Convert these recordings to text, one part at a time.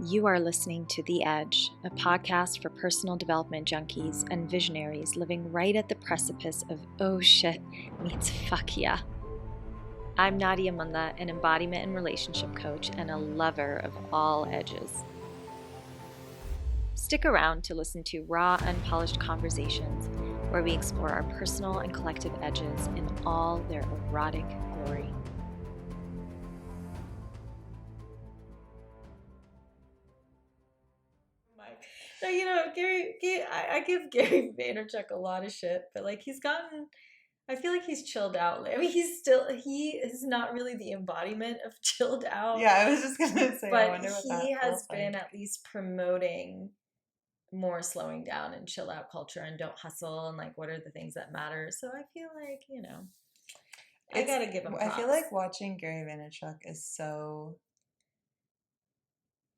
You are listening to The Edge, a podcast for personal development junkies and visionaries living right at the precipice of oh shit meets fuck yeah. I'm Nadia Munda, an embodiment and relationship coach and a lover of all edges. Stick around to listen to raw, unpolished conversations where we explore our personal and collective edges in all their erotic glory. No, I give Gary Vaynerchuk a lot of shit, but like I feel like he's chilled out. I mean, he is not really the embodiment of chilled out. Yeah, I was just gonna say, but I wonder what he has been like. at least promoting more slowing down and chill out culture and don't hustle and like what are the things that matter. So I feel like I gotta give him props. I feel like watching Gary Vaynerchuk is so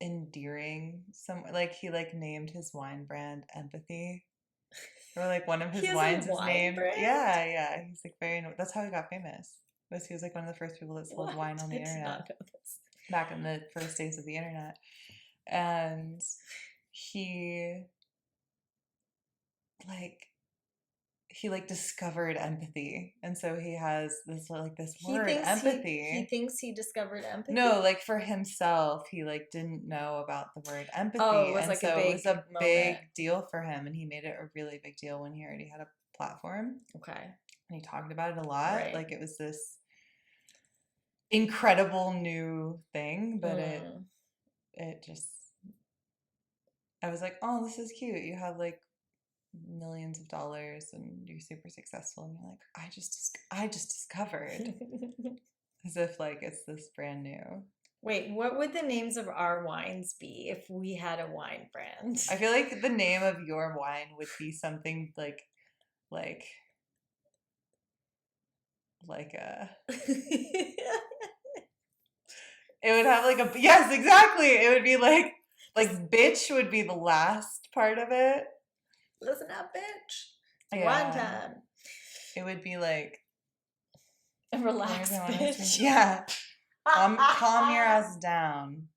endearing. He named his wine brand Empathy, or like one of his wines is named. Brand? Yeah. He's like that's how he got famous. He was like one of the first people that sold wine on the internet back in the first days of the internet, and he discovered empathy, and so he has this word empathy. He thinks he discovered empathy. No, like for himself, he didn't know about the word empathy. Oh, it was it was a big deal for him, and he made it a really big deal when he already had a platform. Okay, and he talked about it a lot. Right. Like it was this incredible new thing, but it just, I was like, oh, this is cute. You have like millions of dollars and you're super successful, and you're like, I just discovered. As if like it's this brand new. Wait, what would the names of our wines be if we had a wine brand? I feel like the name of your wine would be something like a it would have like a, yes, exactly, it would be like bitch would be the last part of it. Listen up, bitch. Yeah. One time. It would be like a relaxed bitch. Yeah. Calm your ass down.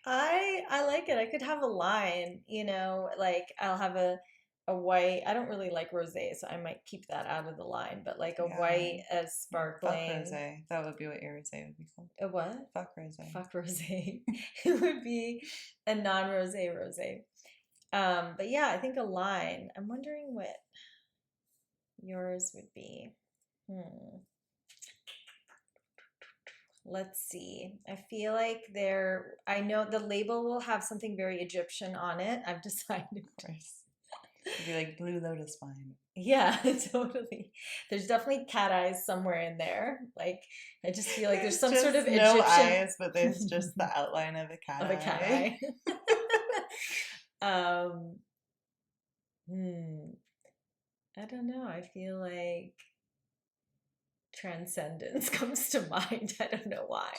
I like it. I could have a line, like I'll have a white. I don't really like rosé, so I might keep that out of the line. But like a white as sparkling. Fuck rosé. That would be what your rosé would be called. A what? Fuck rosé. Fuck rosé. It would be a non-rosé rosé. But yeah, I think a line. I'm wondering what yours would be. Let's see. I feel like I know the label will have something very Egyptian on it. I've decided. Of course. It'd be like Blue Lotus wine. Yeah, totally. There's definitely cat eyes somewhere in there. Like, I just feel like there's some sort of Egyptian. No eyes, but there's just the outline of a cat eye. Of a cat eye. I don't know. I feel like transcendence comes to mind. I don't know why.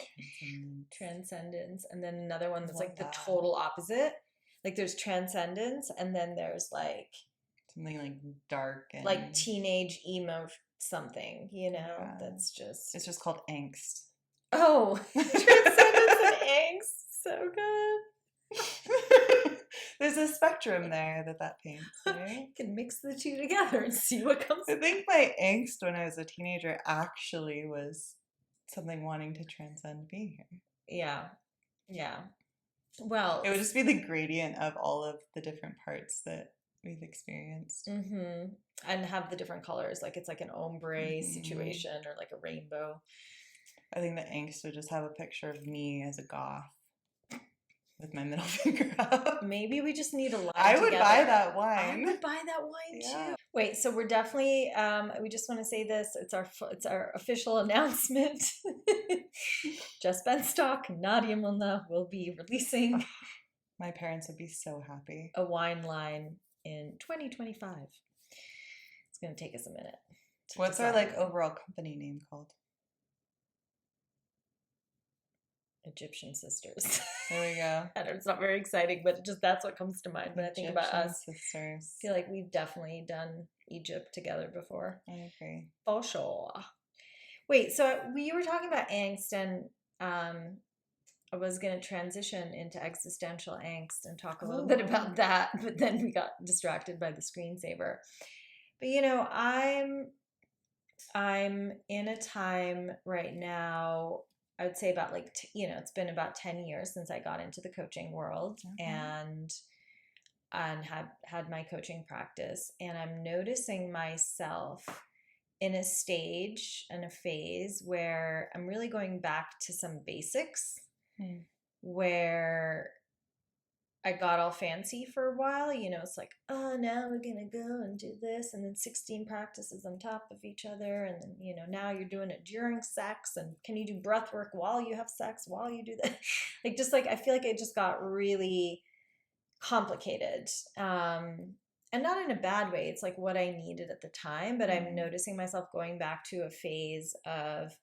Transcendence. And then another one that's like the total opposite. Like there's transcendence, and then there's like something like dark and like teenage emo something, that's just, it's just called angst. Oh, transcendence and angst. So good. There's a spectrum there that paints, right? You can mix the two together and see what comes. I think my angst when I was a teenager actually was something wanting to transcend being here. Yeah. Well, it would just be the gradient of all of the different parts that we've experienced. Mm-hmm. And have the different colors. Like it's like an ombre situation or like a rainbow. I think the angst would just have a picture of me as a goth with my middle finger up. Maybe we just need a line I would together. buy that wine. I would buy that wine too. Wait, so we're definitely, we just want to say this. It's our official announcement. Just Benstock, Nadia Munda will be releasing. My parents would be so happy. A wine line in 2025. It's going to take us a minute. What's our overall company name called? Egyptian Sisters. There we go. I know it's not very exciting, but that's what comes to mind when I think about us. Sisters. I feel like we've definitely done Egypt together before. I agree. For sure. Wait, so you were talking about angst and was going to transition into existential angst and talk a little bit about that, but then we got distracted by the screensaver. But I'm in a time right now, I would say about like it's been about 10 years since I got into the coaching world, and had my coaching practice, and I'm noticing myself in a stage and a phase where I'm really going back to some basics, where I got all fancy for a while. It's like, oh, now we're going to go and do this. And then 16 practices on top of each other. And then, now you're doing it during sex. And can you do breath work while you have sex, while you do that? I feel like it just got really complicated. And not in a bad way. It's like what I needed at the time. But I'm noticing myself going back to a phase of,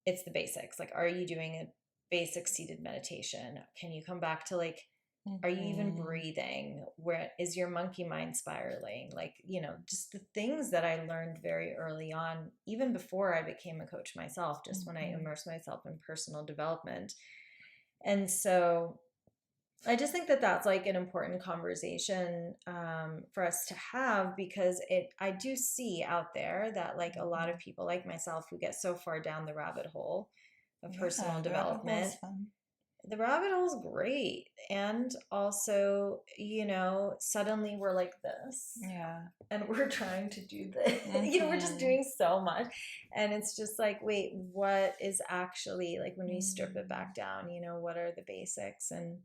it's the basics. Like, are you doing a basic seated meditation? Can you come back to are you even breathing? Where is your monkey mind spiraling? Just the things that I learned very early on, even before I became a coach myself, just when I immersed myself in personal development. And so I just think that that's an important conversation for us to have, because I do see out there that a lot of people like myself who get so far down the rabbit hole of personal development. The rabbit hole is great. And also, suddenly we're like this. Yeah. And we're trying to do this. We're just doing so much. And it's just wait, what is actually, when we strip it back down, what are the basics? And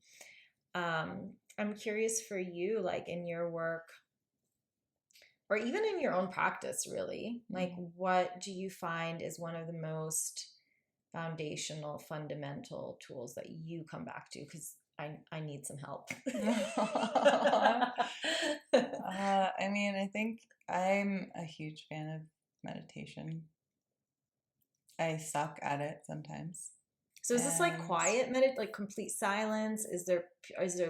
I'm curious for you, in your work, or even in your own practice, really, what do you find is one of the most foundational, fundamental tools that you come back to? Because I need some help. I think I'm a huge fan of meditation. I suck at it sometimes. So is this quiet complete silence? Is there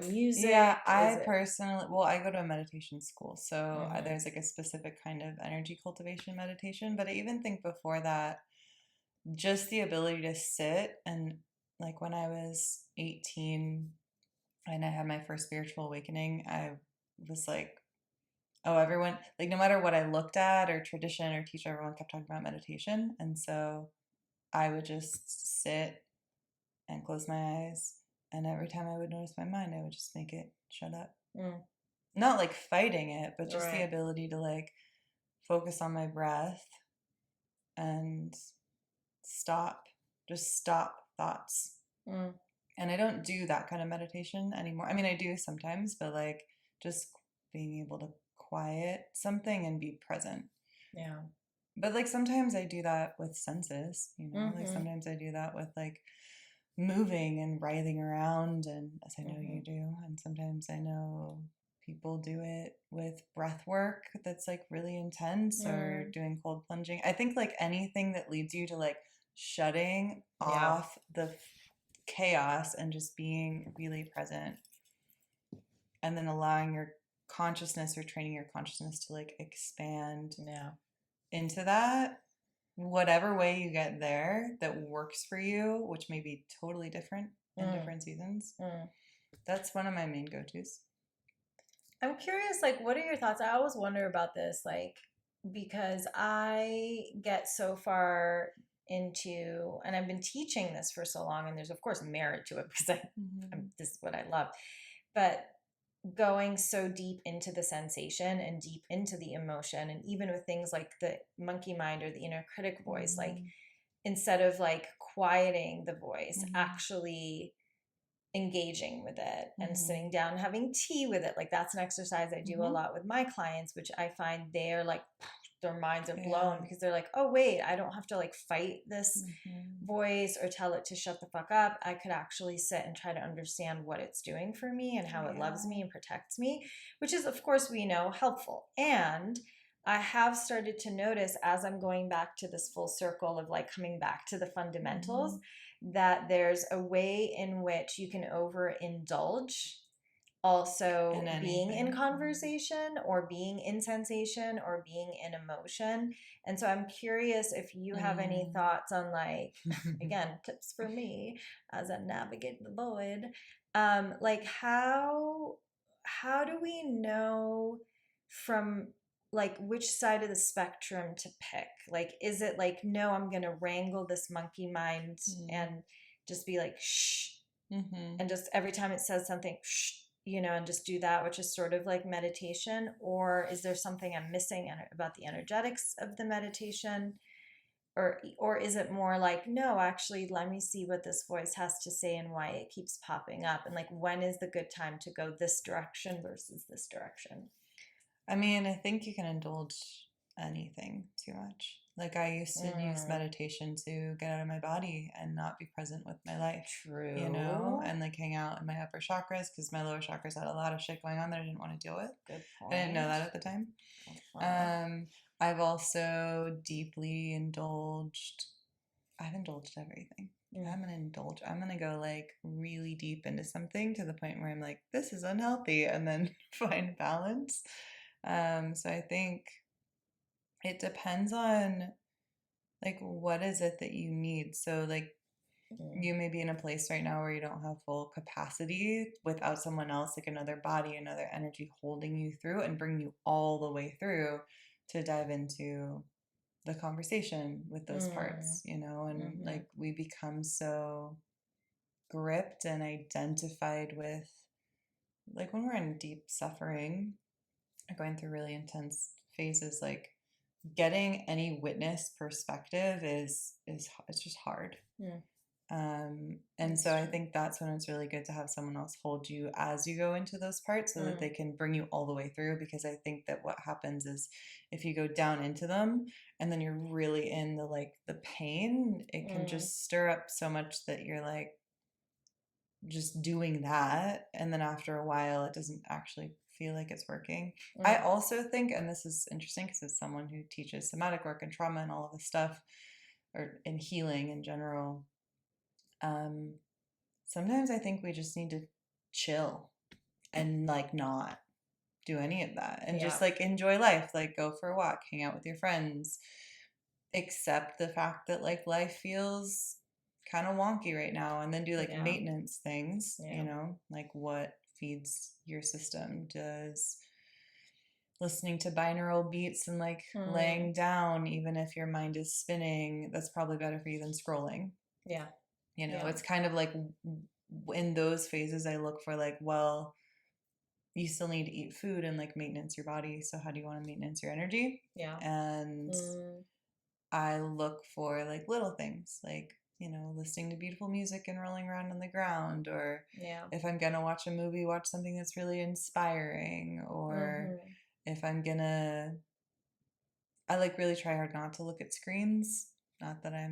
music? Yeah, I personally, I go to a meditation school, so there's a specific kind of energy cultivation meditation. But I even think before that, just the ability to sit, and when I was 18 and I had my first spiritual awakening, I was everyone, no matter what I looked at or tradition or teacher, everyone kept talking about meditation. And so I would just sit and close my eyes, and every time I would notice my mind, I would just make it shut up. Not fighting it, but just the ability to focus on my breath and just stop thoughts. And I don't do that kind of meditation anymore. I mean, I do sometimes, but just being able to quiet something and be present. Yeah. But sometimes I do that with senses, sometimes I do that with moving and writhing around, and as I know you do, and sometimes I know people do it with breath work that's really intense, or doing cold plunging. I think anything that leads you to shutting off the chaos and just being really present, and then allowing your consciousness, or training your consciousness to expand into that, whatever way you get there that works for you, which may be totally different in different seasons. That's one of my main go-tos. I'm curious, what are your thoughts? I always wonder about this, because I get so far into, and I've been teaching this for so long, and there's of course merit to it, because this is what I love, but going so deep into the sensation and deep into the emotion, and even with things like the monkey mind or the inner critic voice, instead of quieting the voice, actually engaging with it and sitting down, having tea with it. That's an exercise I do a lot with my clients, which I find they're their minds are blown, because they're oh wait, I don't have to fight this voice or tell it to shut the fuck up. I could actually sit and try to understand what it's doing for me and how it loves me and protects me, which is, of course, we know, helpful. And I have started to notice, as I'm going back to this full circle of coming back to the fundamentals, that there's a way in which you can overindulge also being in conversation or being in sensation or being in emotion. And so I'm curious if you have any thoughts on, like, again, tips for me as I navigate the void. Like how do we know from like which side of the spectrum to pick? Like, is it like, no, I'm gonna wrangle this monkey mind and just be like, shh, and just every time it says something, shh, and just do that, which is sort of like meditation? Or is there something I'm missing about the energetics of the meditation? Or is it more like, no, actually, let me see what this voice has to say and why it keeps popping up, and like, when is the good time to go this direction versus this direction? I mean, I think you can indulge anything too much. Like, I used to use meditation to get out of my body and not be present with my life. True. And like hang out in my upper chakras, because my lower chakras had a lot of shit going on that I didn't want to deal with. Good point. I didn't know that at the time. I've also deeply indulged. I've indulged everything. I'm gonna go like really deep into something to the point where I'm like, this is unhealthy, and then find balance. So I think it depends on like what is it that you need. So like you may be in a place right now where you don't have full capacity without someone else, like another body, another energy holding you through and bring you all the way through to dive into the conversation with those parts, and like we become so gripped and identified with, like when we're in deep suffering, going through really intense phases, like getting any witness perspective is it's just hard. And so I think that's when it's really good to have someone else hold you as you go into those parts, so that they can bring you all the way through. Because I think that what happens is if you go down into them and then you're really in the pain, it can just stir up so much that you're like just doing that, and then after a while it doesn't actually feel like it's working. I also think, and this is interesting because as someone who teaches somatic work and trauma and all of this stuff, or in healing in general, sometimes I think we just need to chill and like not do any of that and just like enjoy life, like go for a walk, hang out with your friends, accept the fact that like life feels kind of wonky right now, and then do like maintenance things, like what feeds your system. Does listening to binaural beats and like laying down, even if your mind is spinning, that's probably better for you than scrolling. It's kind of like in those phases I look for like, well, you still need to eat food and like maintenance your body, so how do you want to maintenance your energy? And I look for like little things, like listening to beautiful music and rolling around on the ground, or if I'm gonna watch a movie, watch something that's really inspiring, or if I'm gonna, I like really try hard not to look at screens. Not that I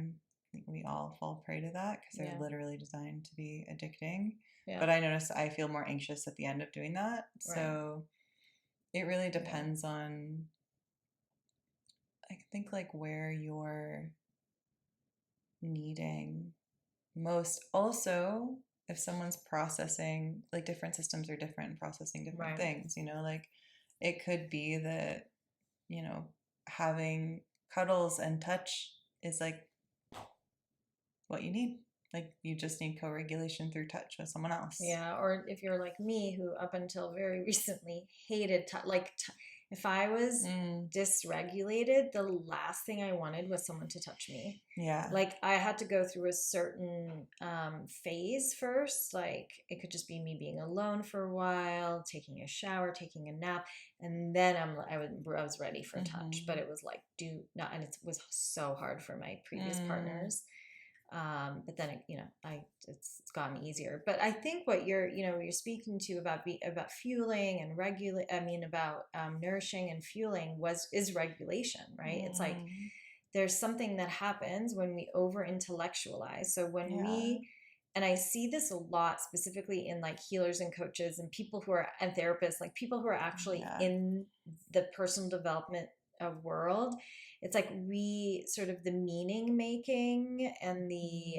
think we all fall prey to that, because they're literally designed to be addicting. But I notice I feel more anxious at the end of doing that. So it really depends on, I think, like where you're needing most. Also, if someone's processing, like different systems are different, processing different things, like it could be that, having cuddles and touch is like what you need. Like you just need co-regulation through touch with someone else. Yeah, or if you're like me, who up until very recently hated touch, if I was dysregulated, the last thing I wanted was someone to touch me. Yeah. Like I had to go through a certain phase first. Like it could just be me being alone for a while, taking a shower, taking a nap, and then I was ready for touch. But it was like and it was so hard for my previous partners. But then it's gotten easier. But I think what you're speaking to about fueling and about nourishing and fueling is regulation, right? It's like there's something that happens when we over intellectualize. So when and I see this a lot specifically in like healers and coaches and people who are, and therapists, like people who are actually in the personal development world. It's like the meaning making and the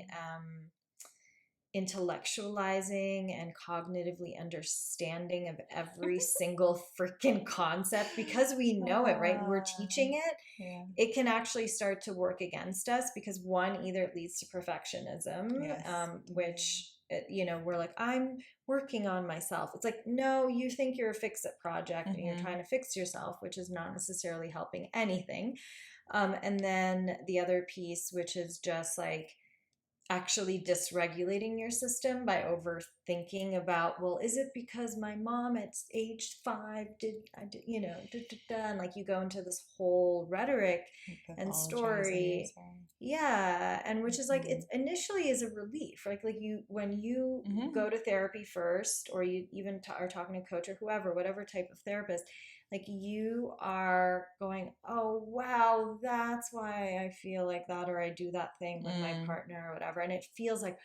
intellectualizing and cognitively understanding of every single freaking concept because we know it, right? We're teaching it. Yeah. It can actually start to work against us because one, either it leads to perfectionism, Yes. which, you know, we're like, I'm working on myself. It's like, no, you think you're a fix-it project and you're trying to fix yourself, which is not necessarily helping anything. And then the other piece, which is just like actually dysregulating your system by overthinking about, well, is it because my mom at age 5 did you know, and like you go into this whole rhetoric and story. Yeah, and which is like, it initially is a relief, like you, when you go to therapy first, or you even are talking to a coach or whoever, whatever type of therapist, like you are going, oh wow, that's why I feel like that, or I do that thing with my partner or whatever, and it feels like,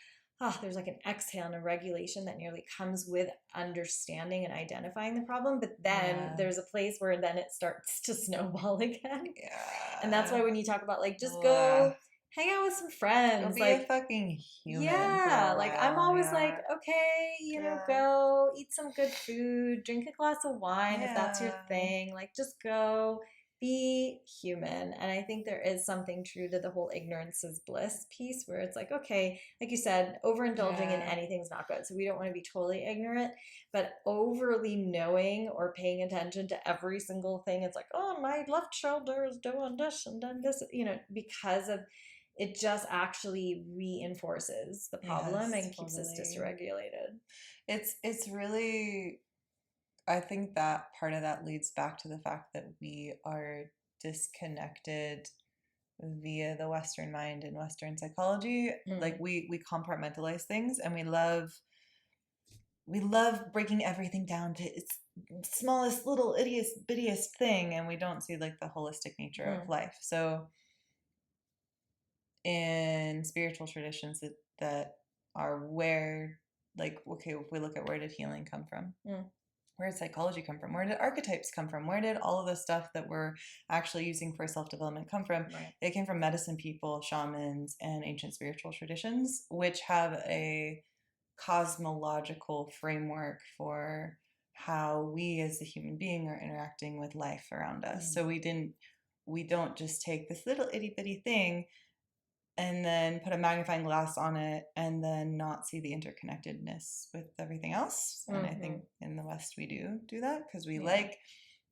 there's like an exhale and a regulation that nearly comes with understanding and identifying the problem. But then there's a place where then it starts to snowball again. Yeah. And that's why when you talk about like, just go hang out with some friends, go be like a fucking human. Yeah, like I'm always like, okay, you know, go eat some good food, drink a glass of wine if that's your thing. Like just go be human. And I think there is something true to the whole ignorance is bliss piece, where it's like, okay, like you said, overindulging in anything's not good. So we don't want to be totally ignorant, but overly knowing or paying attention to every single thing. It's like, oh, my left shoulder is doing this and done this, you know, because of it just actually reinforces the problem and keeps us dysregulated. It's really, I think that part of that leads back to the fact that we are disconnected via the Western mind and Western psychology. Like we compartmentalize things, and we love breaking everything down to its smallest little bittiest thing, and we don't see like the holistic nature of life. So in spiritual traditions that are where, like, okay, if we look at where did healing come from? Where did psychology come from? Where did archetypes come from? Where did all of the stuff that we're actually using for self-development come from? It came from medicine people, shamans, and ancient spiritual traditions, which have a cosmological framework for how we as a human being are interacting with life around us. So we don't just take this little itty bitty thing and then put a magnifying glass on it and then not see the interconnectedness with everything else. And I think in the West we do that because we like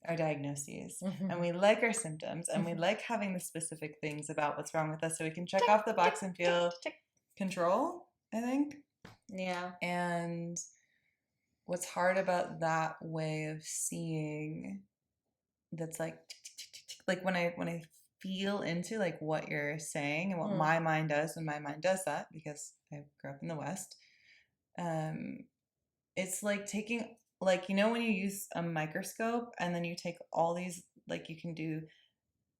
our diagnoses and we like our symptoms and we like having the specific things about what's wrong with us so we can check off the box and feel control, I think. Yeah. And what's hard about that way of seeing, that's like when I feel into like what you're saying and what my mind does when my mind does that, because I grew up in the West, it's like taking, like, you know, when you use a microscope and then you take all these, like you can do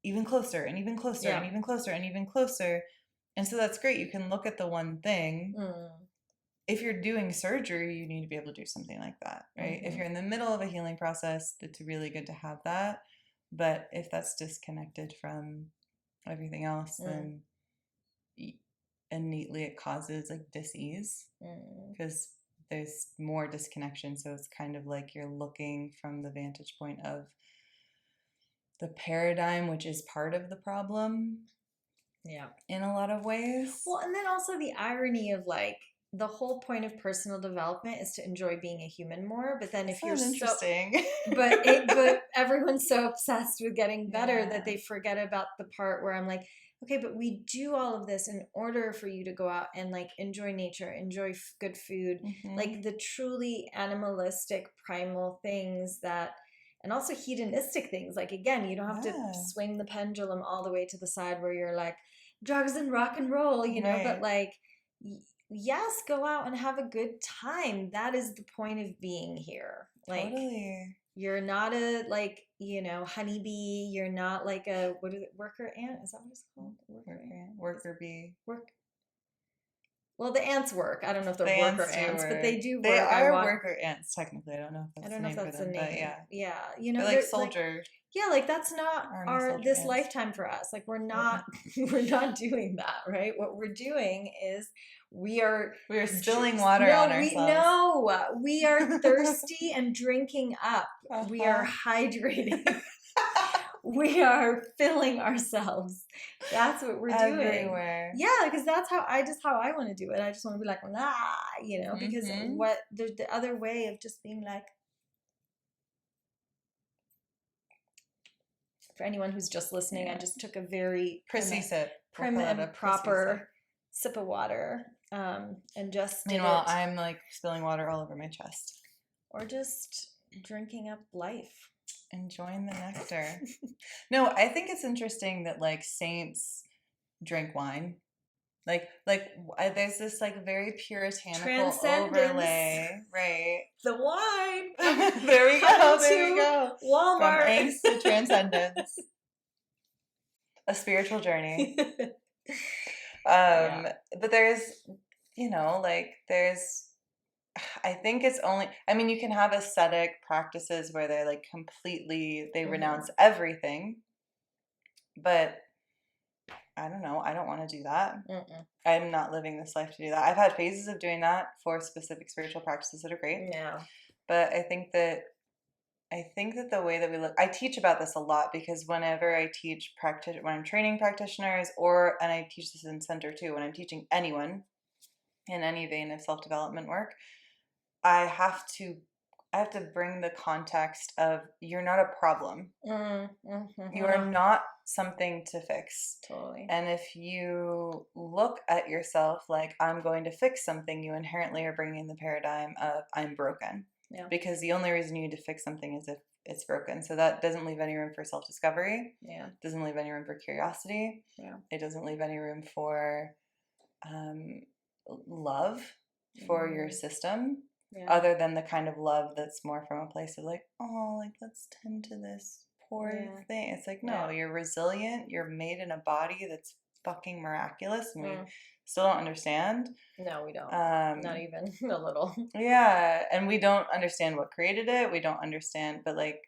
even closer and even closer and even closer and even closer, and so that's great, you can look at the one thing. If you're doing surgery, you need to be able to do something like that, right? If you're in the middle of a healing process, it's really good to have that. But if that's disconnected from everything else, then innately it causes like dis-ease because there's more disconnection. So it's kind of like you're looking from the vantage point of the paradigm, which is part of the problem. Yeah. In a lot of ways. Well, and then also the irony of like, the whole point of personal development is to enjoy being a human more. But then if you're interesting. but everyone's so obsessed with getting better that they forget about the part where I'm like, okay, but we do all of this in order for you to go out and like enjoy nature, enjoy good food, like the truly animalistic primal things that, and also hedonistic things. Like, again, you don't have to swing the pendulum all the way to the side where you're like drugs and rock and roll, you know, but like, yes, go out and have a good time. That is the point of being here. Like, you're not a, like, you know, honeybee. You're not like a, what is it, worker ant? Is that what it's called? Worker bee. Well, the ants work. I don't know if they're worker ants, but they do work. They are worker ants, technically. I don't know if that's the name for them. But yeah, you know, they're like soldier. Like, yeah, like that's not this ants. Lifetime for us. Like we're not doing that, right? What we're doing is We are spilling water on ourselves. We are thirsty and drinking up. We are hydrating. We are filling ourselves. That's what we're doing. Everywhere. Yeah, because that's how I want to do it. I just want to be like, nah, because there's the other way of just being like, for anyone who's just listening, I just took a very prissy sip. Prim and proper sip of water. And just meanwhile, I'm like spilling water all over my chest. Or just drinking up life. Enjoying the nectar. No, I think it's interesting that like saints drink wine. Like there's this like very puritanical overlay, right? The wine. There we go. There we go. Walmart. From angst to transcendence. A spiritual journey. But there's, I think it's only, I mean, you can have ascetic practices where they're like completely, they renounce everything, but I don't know. I don't want to do that. I'm not living this life to do that. I've had phases of doing that for specific spiritual practices that are great. Yeah. But I think that the way that we look, I teach about this a lot because whenever I teach when I'm training practitioners and I teach this in center too, when I'm teaching anyone in any vein of self-development work, I have to bring the context of you're not a problem. You are not something to fix. Totally. And if you look at yourself like I'm going to fix something, you inherently are bringing the paradigm of I'm broken. Yeah. Because the only reason you need to fix something is if it's broken. So that doesn't leave any room for self-discovery. Yeah. Doesn't leave any room for curiosity. Yeah. It doesn't leave any room for love for your system. Yeah. Other than the kind of love that's more from a place of like, oh, like let's tend to this poor thing. It's like, no, you're resilient. You're made in a body that's fucking miraculous, and we still don't understand. No, we don't. Not even a little. Yeah, and we don't understand what created it. We don't understand, but like,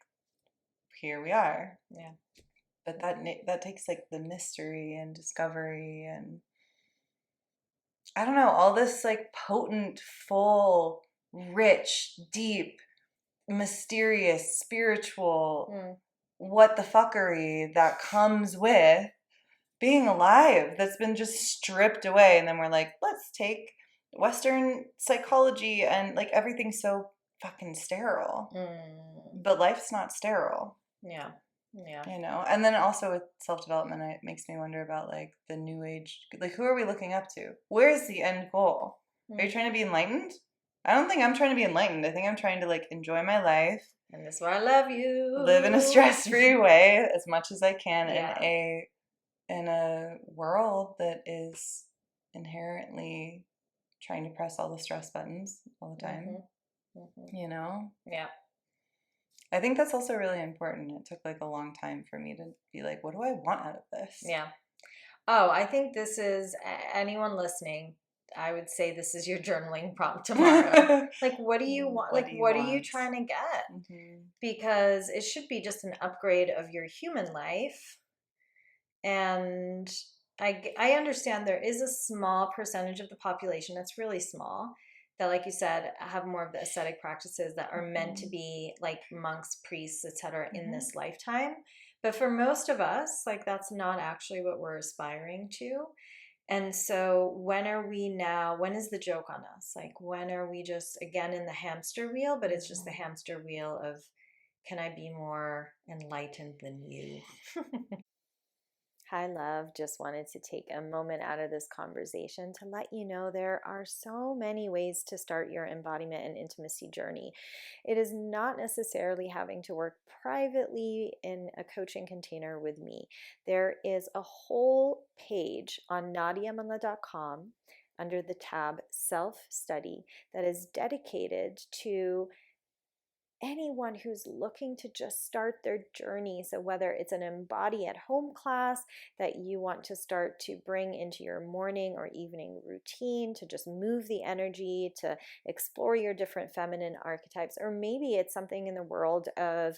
here we are. Yeah. But that takes like the mystery and discovery and I don't know, all this like potent, full, rich, deep, mysterious, spiritual, what the fuckery that comes with being alive that's been just stripped away. And then we're like, let's take Western psychology and like everything's so fucking sterile. But life's not sterile. Yeah. Yeah. And then also with self-development, it makes me wonder about like the new age, like who are we looking up to? Where's the end goal? Are you trying to be enlightened? I don't think I'm trying to be enlightened. I think I'm trying to like enjoy my life. And that's why I love you. Live in a stress-free way as much as I can in a world that is inherently trying to press all the stress buttons all the time. Yeah. I think that's also really important. It took like a long time for me to be like, what do I want out of this? Yeah. Oh, I think this is, anyone listening, I would say this is your journaling prompt tomorrow. Like, what do you want? What are you trying to get? Because it should be just an upgrade of your human life. And I understand there is a small percentage of the population that's really small that, like you said, have more of the ascetic practices that are meant to be like monks, priests, etc. in this lifetime. But for most of us, like that's not actually what we're aspiring to. And so when is the joke on us? Like when are we just again in the hamster wheel, but it's just the hamster wheel of, can I be more enlightened than you? Hi, love. Just wanted to take a moment out of this conversation to let you know there are so many ways to start your embodiment and intimacy journey. It is not necessarily having to work privately in a coaching container with me. There is a whole page on nadiamanla.com under the tab Self-Study that is dedicated to anyone who's looking to just start their journey. So whether it's an embody at home class that you want to start to bring into your morning or evening routine to just move the energy, to explore your different feminine archetypes, or maybe it's something in the world of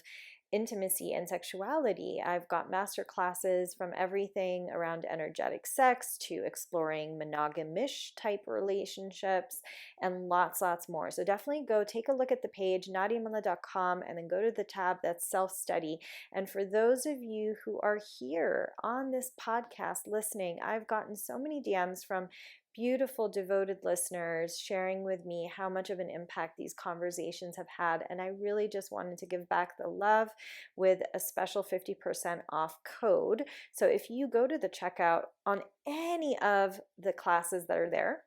intimacy and sexuality. I've got master classes from everything around energetic sex to exploring monogamish type relationships and lots more. So definitely go take a look at the page, nadiamunna.com, and then go to the tab that's self-study. And for those of you who are here on this podcast listening, I've gotten so many DMs from beautiful, devoted listeners sharing with me how much of an impact these conversations have had. And I really just wanted to give back the love with a special 50% off code. So if you go to the checkout on any of the classes that are there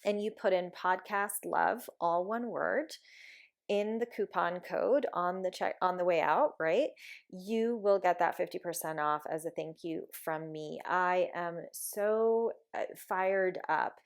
and you put in podcast love, all one word, in the coupon code on the way out, right? You will get that 50% off as a thank you from me. I am so fired up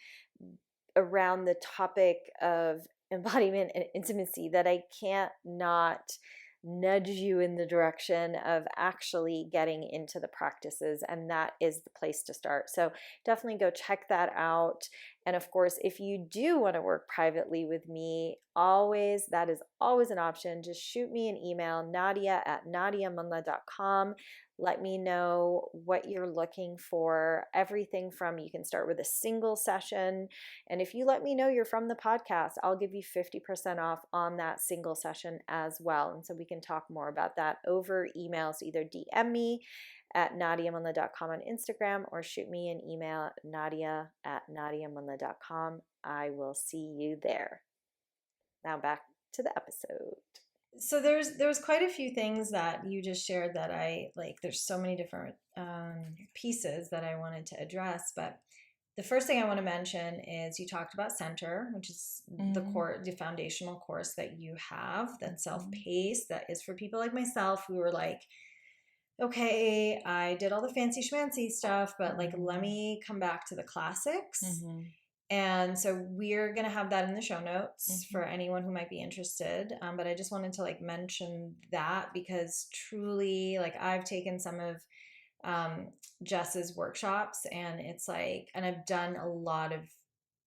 around the topic of embodiment and intimacy that I can't not nudge you in the direction of actually getting into the practices, and that is the place to start. So definitely go check that out. And of course, if you do want to work privately with me, that is always an option. Just shoot me an email, nadia@nadiamunna.com. Let me know what you're looking for. Everything from, you can start with a single session. And if you let me know you're from the podcast, I'll give you 50% off on that single session as well. And so we can talk more about that over email. So either DM me at nadiamunna.com on Instagram or shoot me an email at nadia@nadiamunna.com. I will see you there. Now back to the episode. So there's quite a few things that you just shared that I like. There's so many different pieces that I wanted to address, but the first thing I want to mention is you talked about Center, which is the foundational course that you have, that's self-paced, that is for people like myself who were like, okay, I did all the fancy schmancy stuff, but like, let me come back to the classics. And so we're going to have that in the show notes for anyone who might be interested. But I just wanted to like mention that because truly, like, I've taken some of Jess's workshops, and it's like, and I've done a lot of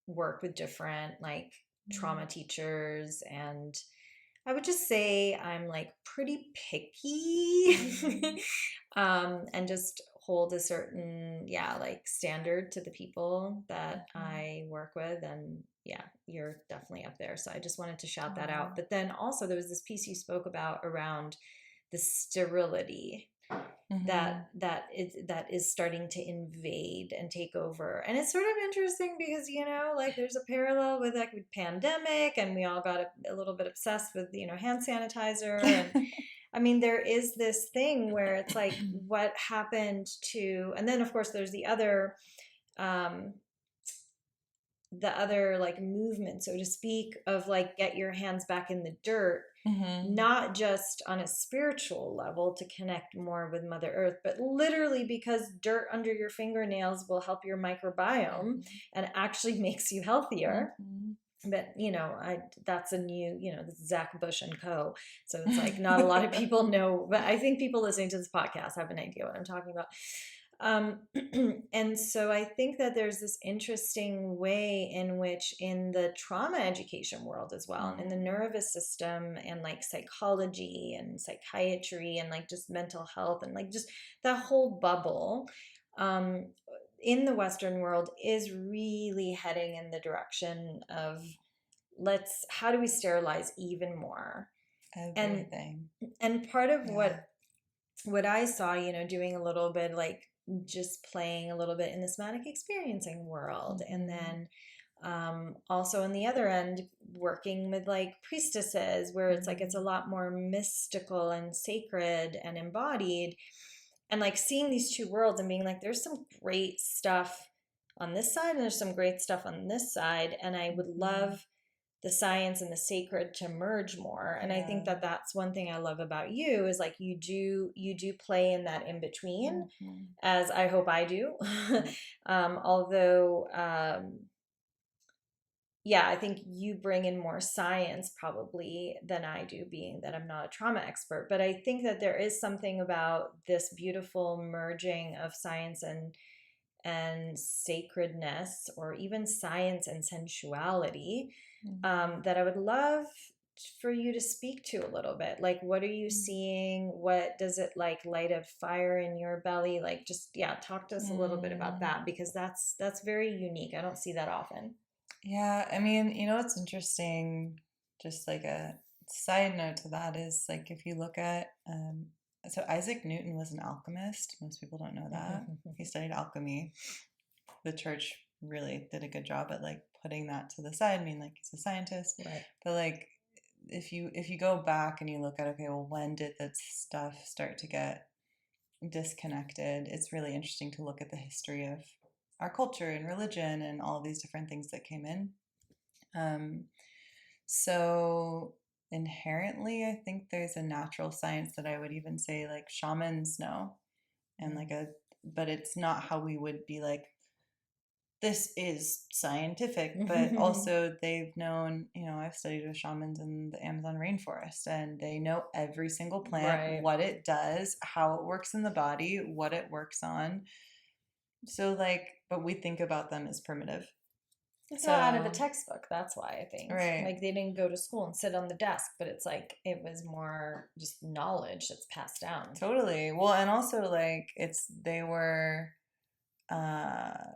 work with different like trauma teachers, and I would just say I'm like pretty picky and just hold a certain, like standard to the people that I work with. And yeah, you're definitely up there. So I just wanted to shout that out. But then also there was this piece you spoke about around the sterility that is starting to invade and take over. And it's sort of interesting because, you know, like there's a parallel with like with pandemic, and we all got a little bit obsessed with, you know, hand sanitizer. And I mean, there is this thing where it's like, what happened to, and then of course there's the other like movement, so to speak, of like get your hands back in the dirt, not just on a spiritual level to connect more with Mother Earth, but literally because dirt under your fingernails will help your microbiome and actually makes you healthier. But, you know, that's a new, you know, this is Zach Bush and Co. So it's like not a lot of people know, but I think people listening to this podcast have an idea what I'm talking about. And so I think that there's this interesting way in which in the trauma education world as well, in the nervous system and like psychology and psychiatry and like just mental health and like just that whole bubble, in the Western world is really heading in the direction of how do we sterilize even more? Everything. And part of what I saw, you know, doing a little bit like just playing a little bit in the somatic experiencing world. And then also on the other end, working with like priestesses where it's like, it's a lot more mystical and sacred and embodied. And like seeing these two worlds and being like, there's some great stuff on this side and there's some great stuff on this side. And I would love the science and the sacred to merge more. And I think that that's one thing I love about you is like you do play in that in between, as I hope I do. Although I think you bring in more science probably than I do, being that I'm not a trauma expert. But I think that there is something about this beautiful merging of science and sacredness, or even science and sensuality, that I would love for you to speak to a little bit. Like, what are you seeing? What does it like light a fire in your belly? Like, just, yeah, talk to us a little bit about that, because that's very unique. I don't see that often. Yeah, I mean, what's interesting, just like a side note to that, is like if you look at, so Isaac Newton was an alchemist. Most people don't know that. He studied alchemy. The church really did a good job at like putting that to the side. I mean, like he's a scientist, Right. but like if you go back and you look at, okay, well, when did that stuff start to get disconnected? It's really interesting to look at the history of our culture and religion and all of these different things that came in. So inherently, I think there's a natural science that I would even say like shamans know, and like but it's not how we would be like, this is scientific, but also they've known, I've studied with shamans in the Amazon rainforest, and they know every single plant, right, what it does, how it works in the body, what it works on. So like, but we think about them as primitive. It's not out of the textbook. That's why I think. Right. Like they didn't go to school and sit on the desk, but it's like it was more just knowledge that's passed down. Totally. Well, and also like they were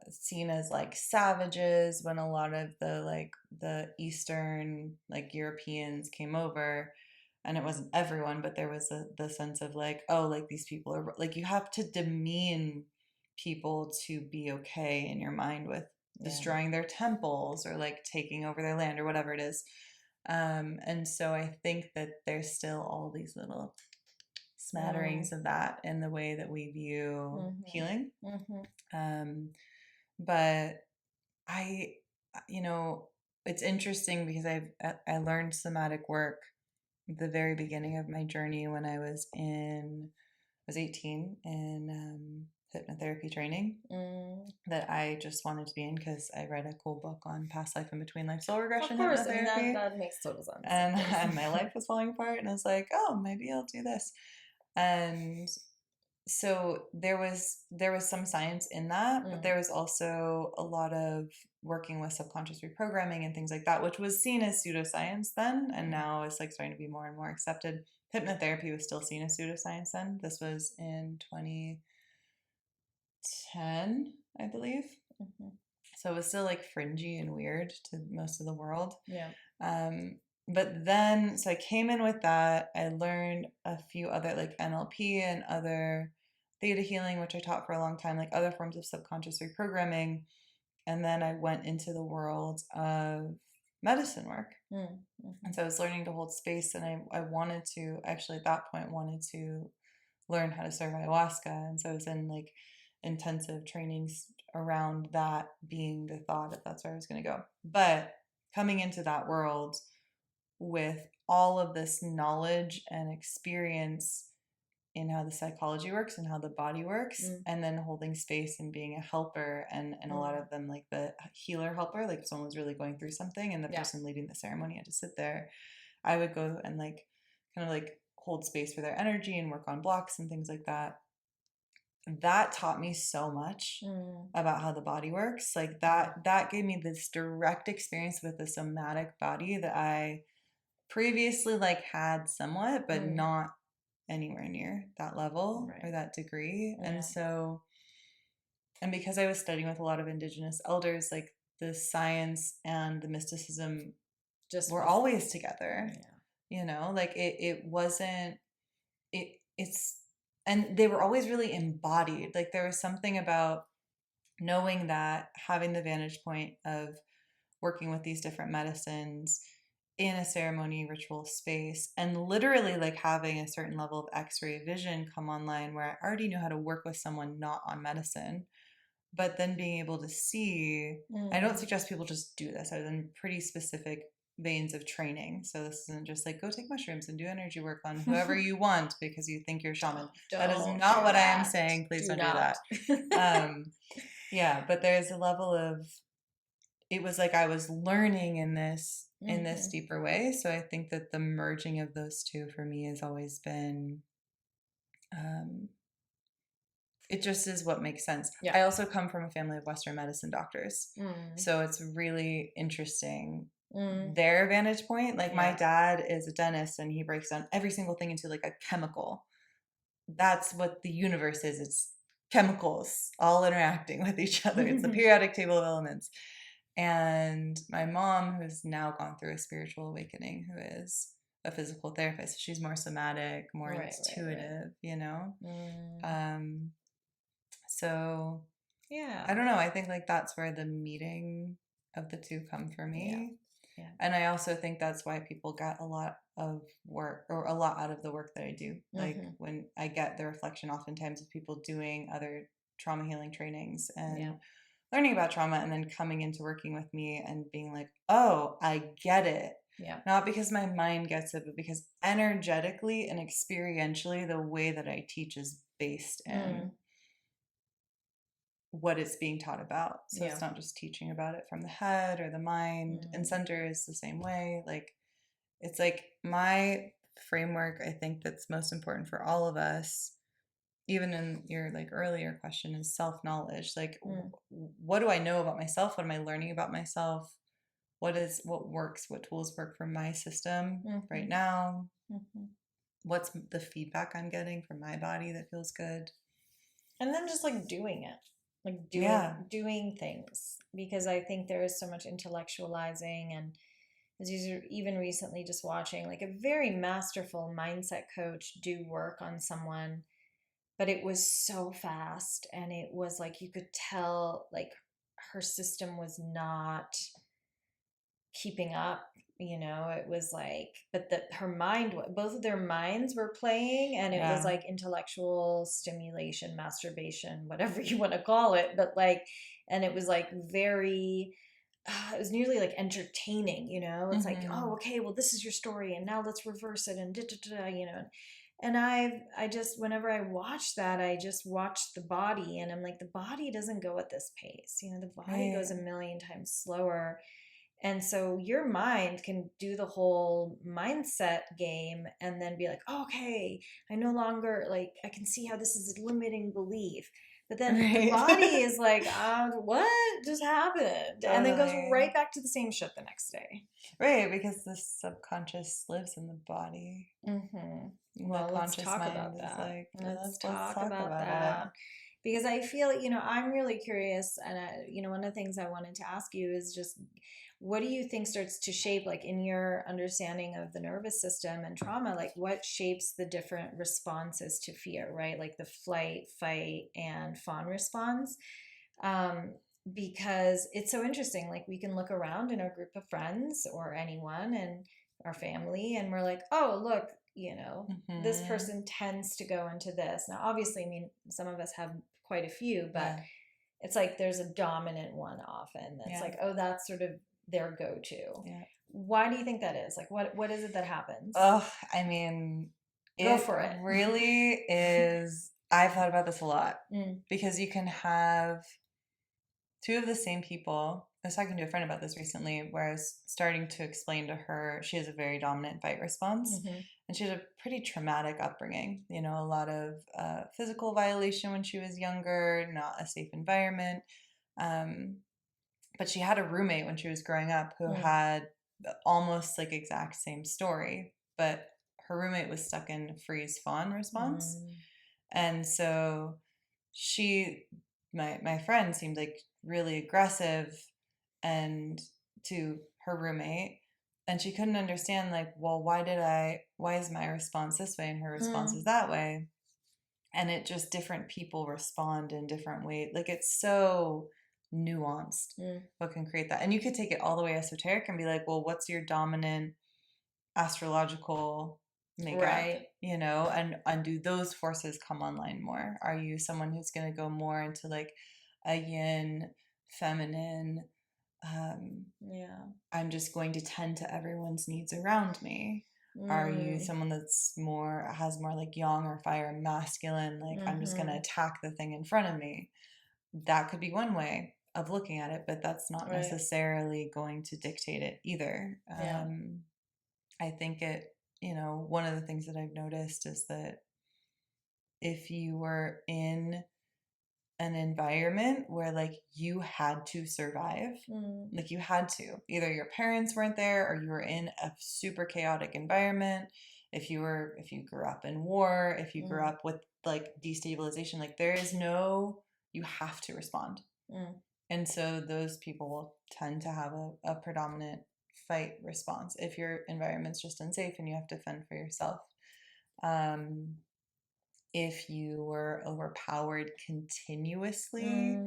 seen as like savages when a lot of the Eastern like Europeans came over, and it wasn't everyone, but there was the sense of like, oh, like these people are like, you have to demean people to be okay in your mind with destroying their temples or like taking over their land or whatever it is. And so I think that there's still all these little smatterings of that in the way that we view healing. But I, it's interesting because I learned somatic work at the very beginning of my journey when I was 18 in hypnotherapy training that I just wanted to be in because I read a cool book on past life and between life soul regression. Of course, hypnotherapy. I mean, that makes total sense. And my life was falling apart, and I was like, oh, maybe I'll do this. And so there was some science in that, but there was also a lot of working with subconscious reprogramming and things like that, which was seen as pseudoscience then, and now is like starting to be more and more accepted. Hypnotherapy was still seen as pseudoscience then. This was in 2010, I believe. So it was still like fringy and weird to most of the world. Yeah. But then, so I came in with that. I learned a few other like NLP and other theta healing, which I taught for a long time, like other forms of subconscious reprogramming. And then I went into the world of medicine work. And so I was learning to hold space, and I wanted to, actually at that point, wanted to learn how to serve ayahuasca. And so I was in like intensive trainings around that being the thought that that's where I was going to go. But coming into that world with all of this knowledge and experience in how the psychology works and how the body works, and then holding space and being a helper, and a lot of them like the healer helper, like if someone was really going through something and the person leading the ceremony had to sit there, I would go and like kind of like hold space for their energy and work on blocks and things like that. That taught me so much about how the body works. Like that gave me this direct experience with the somatic body that I previously like had somewhat, but not anywhere near that level or that degree. And so, and because I was studying with a lot of indigenous elders, like the science and the mysticism just were always together. Like it wasn't, it's, and they were always really embodied. Like there was something about knowing that, having the vantage point of working with these different medicines in a ceremony ritual space, and literally like having a certain level of x-ray vision come online where I already knew how to work with someone not on medicine, but then being able to see, I don't suggest people just do this. I was in pretty specific veins of training. So this isn't just like, go take mushrooms and do energy work on whoever you want because you think you're a shaman. That is not what I am saying. Please don't do that. Yeah, but there's a level of, it was like I was learning in this deeper way. So I think that the merging of those two for me has always been, it just is what makes sense. I also come from a family of Western medicine doctors. So it's really interesting their vantage point. Like my dad is a dentist and he breaks down every single thing into like a chemical. That's what the universe is. It's chemicals all interacting with each other. It's the periodic table of elements. And my mom, who's now gone through a spiritual awakening, who is a physical therapist, she's more somatic, more intuitive, you know? So yeah, I don't know. I think like that's where the meeting of the two come for me. Yeah. And I also think that's why people get a lot of work or a lot out of the work that I do. Like when I get the reflection oftentimes of people doing other trauma healing trainings and learning about trauma and then coming into working with me and being like, oh, I get it. Yeah. Not because my mind gets it, but because energetically and experientially, the way that I teach is based in what it's being taught about. So it's not just teaching about it from the head or the mind. And center is the same way. Like it's like my framework, I think that's most important for all of us, even in your like earlier question, is self-knowledge. Like what do I know about myself? What am I learning about myself? What works? What tools work for my system right now? What's the feedback I'm getting from my body that feels good? And then just like doing it. Like doing things, because I think there is so much intellectualizing, and as you're even recently just watching like a very masterful mindset coach do work on someone, but it was so fast and it was like you could tell like her system was not keeping up. It was like, but her mind, both of their minds were playing, and it was like intellectual stimulation, masturbation, whatever you want to call it, but like, and it was like very it was nearly like entertaining. It's like, oh, okay, well, this is your story and now let's reverse it, and and I just, whenever I watch that, I just watch the body, and I'm like, the body doesn't go at this pace. The body goes a million times slower. And so your mind can do the whole mindset game and then be like, oh, okay, I no longer, like, I can see how this is a limiting belief. But then the body is like, what just happened? Totally. And then goes right back to the same shit the next day. Right, because the subconscious lives in the body. Well, let's talk about that. Like, let's talk about that. Because I feel, I'm really curious. And, one of the things I wanted to ask you is just, what do you think starts to shape, like in your understanding of the nervous system and trauma, like what shapes the different responses to fear, right? Like the flight, fight, and fawn response. Because it's so interesting. Like we can look around in our group of friends or anyone and our family, and we're like, oh, look, this person tends to go into this. Now, obviously, I mean, some of us have quite a few, but it's like there's a dominant one often that's like, oh, that's sort of their go-to. Why do you think that is? Like, what is it that happens? Oh, I mean, go for it. Really is. I've thought about this a lot because you can have two of the same people. I was talking to a friend about this recently where I was starting to explain to her, she has a very dominant fight response and she had a pretty traumatic upbringing, a lot of physical violation when she was younger, not a safe environment. But she had a roommate when she was growing up who had almost like exact same story, but her roommate was stuck in freeze fawn response. And so my friend seemed like really aggressive and to her roommate, and she couldn't understand like, well, why is my response this way and her response is that way? And it just, different people respond in different ways. Like it's so nuanced what can create that. And you could take it all the way esoteric and be like, well, what's your dominant astrological makeup, right? And do those forces come online more? Are you someone who's going to go more into like a yin, feminine, I'm just going to tend to everyone's needs around me? Are you someone that's has more like yang or fire, masculine, like I'm just going to attack the thing in front of me? That could be one way of looking at it, but that's not necessarily going to dictate it either. I think one of the things that I've noticed is that if you were in an environment where like you had to survive. Like you had to. Either your parents weren't there or you were in a super chaotic environment. If you grew up in war, if you grew up with like destabilization, like there is no, you have to respond. And so those people will tend to have a predominant fight response if your environment's just unsafe and you have to fend for yourself. If you were overpowered continuously,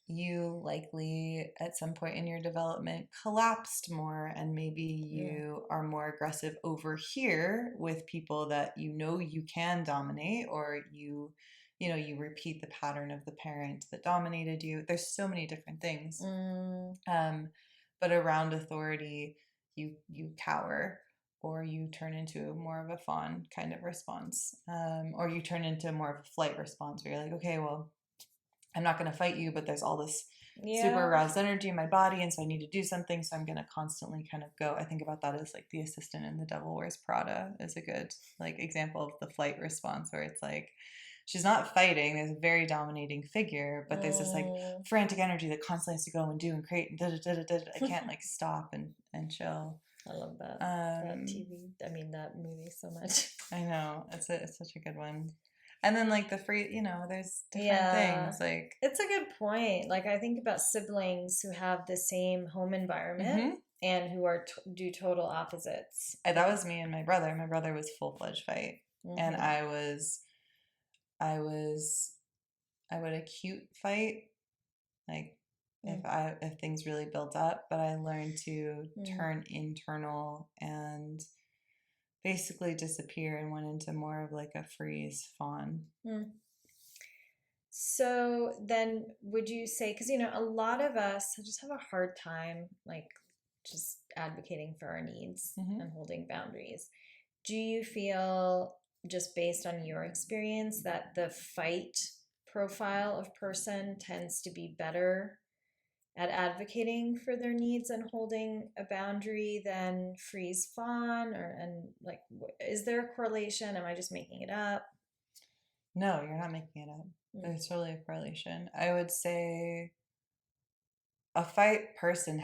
you likely at some point in your development collapsed more, and maybe you are more aggressive over here with people that you can dominate, or you repeat the pattern of the parent that dominated you. There's so many different things. But around authority, you cower, or you turn into more of a fawn kind of response, or you turn into more of a flight response where you're like, okay, well, I'm not going to fight you, but there's all this super aroused energy in my body, and so I need to do something, so I'm going to constantly kind of go. I think about that as like the assistant in The Devil Wears Prada is a good like example of the flight response, where it's like she's not fighting, there's a very dominating figure, but there's this like frantic energy that constantly has to go and do and create and I can't like stop and chill. I love that that movie so much. I know, it's such a good one. And then like the free, there's different things. Like it's a good point. Like I think about siblings who have the same home environment and who are do total opposites. That was me and my brother. My brother was full-fledged fight, and I would acute fight, like if things really built up. But I learned to turn internal and basically disappear and went into more of like a freeze fawn. So then would you say, because a lot of us just have a hard time like just advocating for our needs and holding boundaries. Do you feel, just based on your experience, that the fight profile of person tends to be better at advocating for their needs and holding a boundary than freeze fawn? Is there a correlation? Am I just making it up? No, you're not making it up. There's totally a correlation. I would say a fight person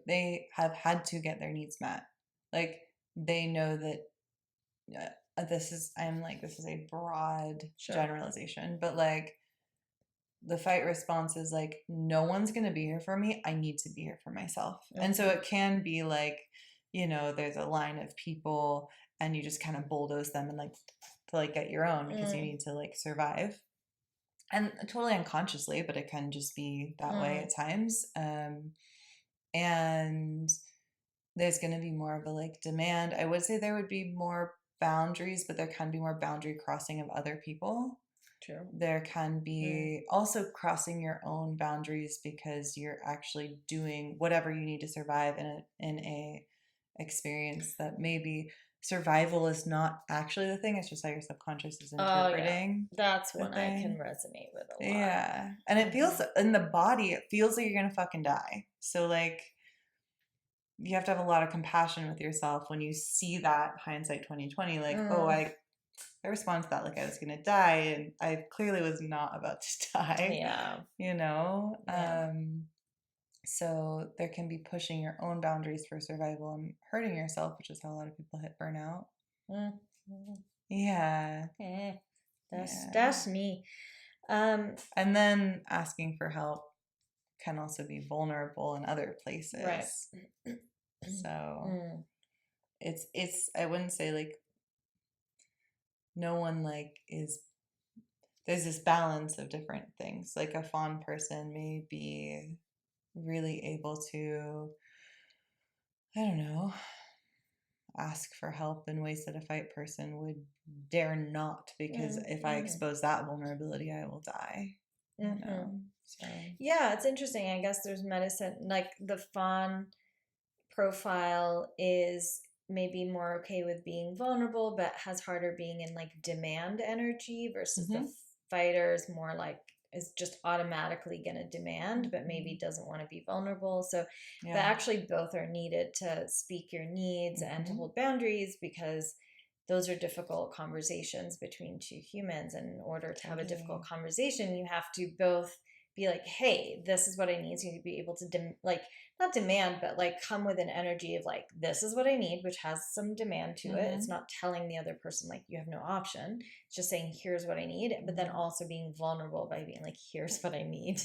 they have had to get their needs met. Like they know that this is a broad generalization, but like the fight response is like, no one's going to be here for me. I need to be here for myself. And so it can be like, there's a line of people and you just kind of bulldoze them and like to like get your own because you need to like survive. And totally unconsciously, but it can just be that way at times. And there's going to be more of a like demand. I would say there would be more boundaries, but there can be more boundary crossing of other people. True. There can be also crossing your own boundaries because you're actually doing whatever you need to survive in a experience that maybe survival is not actually the thing. It's just how your subconscious is interpreting. That's one I can resonate with a lot. Yeah. And it feels in the body, it feels like you're going to fucking die. So like you have to have a lot of compassion with yourself when you see that hindsight 2020, like, I respond to that like I was going to die, and I clearly was not about to die. Yeah. So there can be pushing your own boundaries for survival and hurting yourself, which is how a lot of people hit burnout. Yeah. That's me. And then asking for help can also be vulnerable in other places. Right. So it's I wouldn't say like no one like there's this balance of different things. Like a fawn person may be really able to, I don't know, ask for help in ways that a fight person would dare not, because if I expose that vulnerability, I will die. So. Yeah, it's interesting. I guess there's medicine, like the fawn profile is maybe more okay with being vulnerable, but has harder being in like demand energy, versus the fighter is more like is just automatically going to demand, but maybe doesn't want to be vulnerable. So, but actually both are needed to speak your needs and to hold boundaries, because those are difficult conversations between two humans. And in order to have a difficult conversation, you have to both be like, hey, this is what I need. So you need to be able to not demand, but like come with an energy of like, this is what I need, which has some demand to it. It's not telling the other person like you have no option. It's just saying, here's what I need. But then also being vulnerable by being like, here's what I need.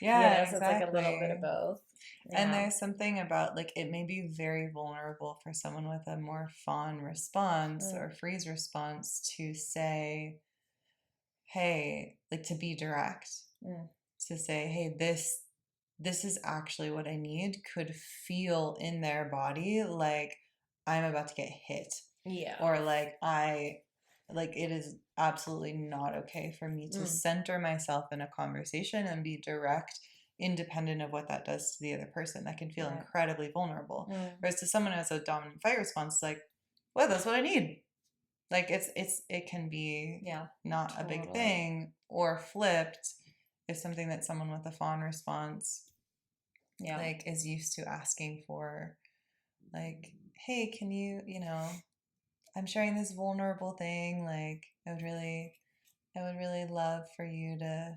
Yeah, exactly. So it's like a little bit of both. Yeah. And there's something about like it may be very vulnerable for someone with a more fawn response or freeze response to say, hey, like to be direct. To say, hey, this is actually what I need, could feel in their body like I'm about to get hit. Yeah. Or like it is absolutely not okay for me to center myself in a conversation and be direct, independent of what that does to the other person. That can feel incredibly vulnerable. Whereas to someone who has a dominant fight response, like, well, that's what I need. Like it can be not a big thing, or flipped. Is something that someone with a fawn response like is used to asking for, like, hey, can you I'm sharing this vulnerable thing, like I would really love for you to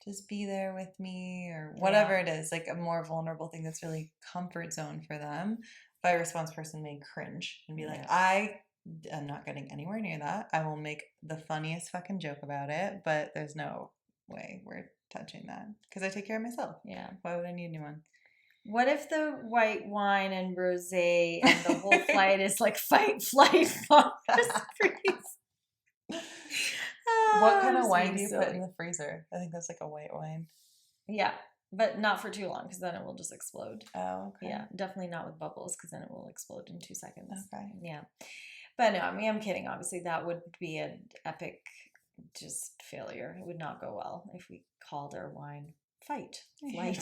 just be there with me, or whatever it is, like a more vulnerable thing that's really comfort zone for them. By response person may cringe and be like, I'm not getting anywhere near that. I will make the funniest fucking joke about it, but there's no way we're touching that because I take care of myself. Yeah. Why would I need a new one? What if the white wine and rosé and the whole flight is like fight, flight, freeze? What kind of wine do you put in the freezer? I think that's like a white wine. Yeah, but not for too long because then it will just explode. Oh, okay. Yeah, definitely not with bubbles because then it will explode in 2 seconds. Okay. Yeah. But no, I mean, I'm kidding. Obviously, that would be an epic just failure. It would not go well if we called our wine fight, flight.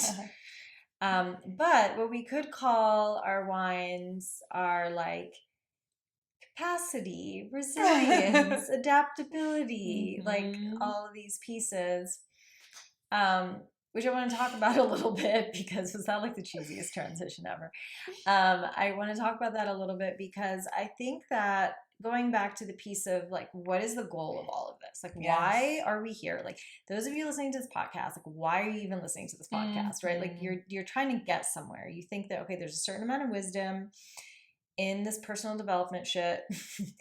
But what we could call our wines are like capacity, resilience, adaptability, like all of these pieces, which I want to talk about a little bit because was that like the cheesiest transition ever? I want to talk about that a little bit because I think that going back to the piece of like, what is the goal of all of this? Like, why are we here? Like, those of you listening to this podcast, like, why are you even listening to this podcast, right? Like, you're trying to get somewhere. You think that, okay, there's a certain amount of wisdom in this personal development shit.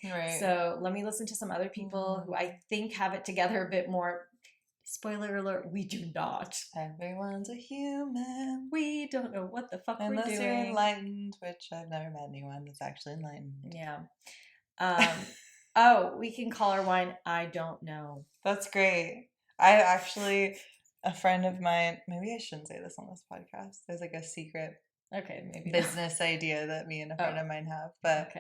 Right. So let me listen to some other people who I think have it together a bit more. Spoiler alert, we do not. Everyone's a human. We don't know what the fuck we're doing. Unless you're enlightened, which I've never met anyone that's actually enlightened. Yeah. Oh, we can call our wine I Don't Know. That's great. I actually, a friend of mine, maybe I shouldn't say this on this podcast. There's like a secret maybe business idea that me and a friend of mine have, but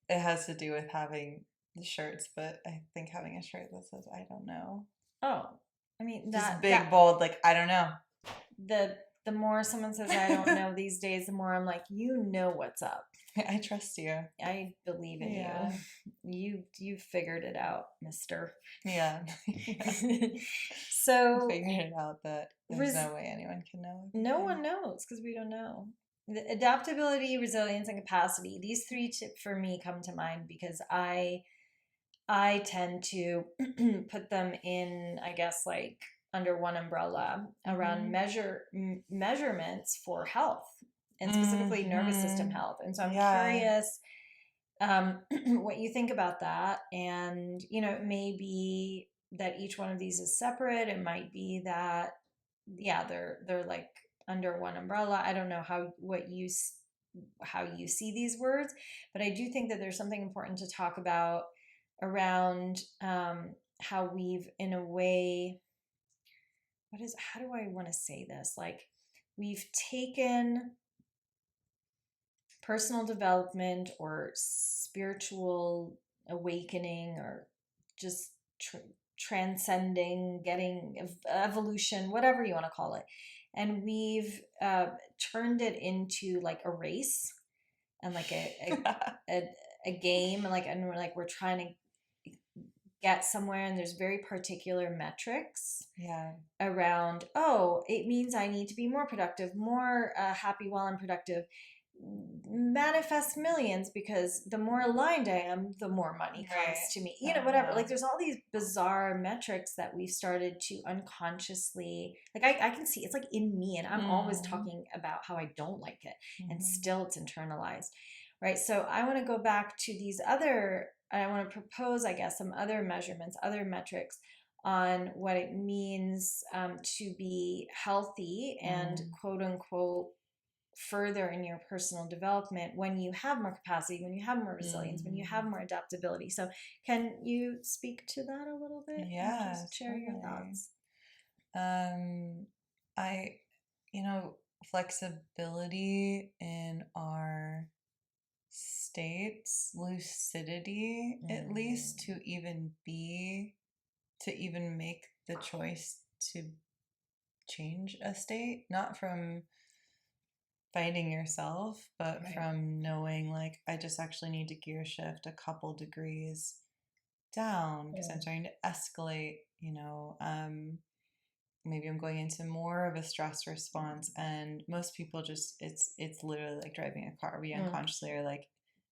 it has to do with having the shirts, but I think having a shirt that says I don't know. Oh, I mean, just big, bold, like, I don't know. The more someone says I don't know these days, the more I'm like, you know what's up. I trust you. I believe in you. You figured it out, mister. Yeah. So figured it out that there's no way anyone can know. No one knows because we don't know. The adaptability, resilience, and capacity. These three for me come to mind because I tend to put them in, I guess, like under one umbrella around measurements for health and specifically nervous system health. And so I'm curious what you think about that. And, it may be that each one of these is separate. It might be that, they're like under one umbrella. I don't know how you see these words, but I do think that there's something important to talk about around how we've, in a way, how do I want to say this? Like, we've taken personal development or spiritual awakening or just transcending, getting evolution, whatever you want to call it, and we've turned it into like a race and like a game, and we're trying to get somewhere, and there's very particular metrics around, it means I need to be more productive, more happy while I'm productive, manifest millions, because the more aligned I am, the more money comes to me. You know, whatever. Like there's all these bizarre metrics that we've started to unconsciously, like I can see it's like in me, and I'm always talking about how I don't like it, and still it's internalized. Right. So I want to go back to these other, I want to propose, I guess, some other measurements, other metrics on what it means to be healthy and quote unquote further in your personal development when you have more capacity, when you have more resilience, when you have more adaptability. So can you speak to that a little bit? Yeah, and just share your thoughts. I, flexibility in our states, lucidity, at least to even make the choice to change a state, not from fighting yourself, but from knowing like I just actually need to gear shift a couple degrees down because I'm starting to escalate, maybe I'm going into more of a stress response, and most people just it's literally like driving a car. We unconsciously are like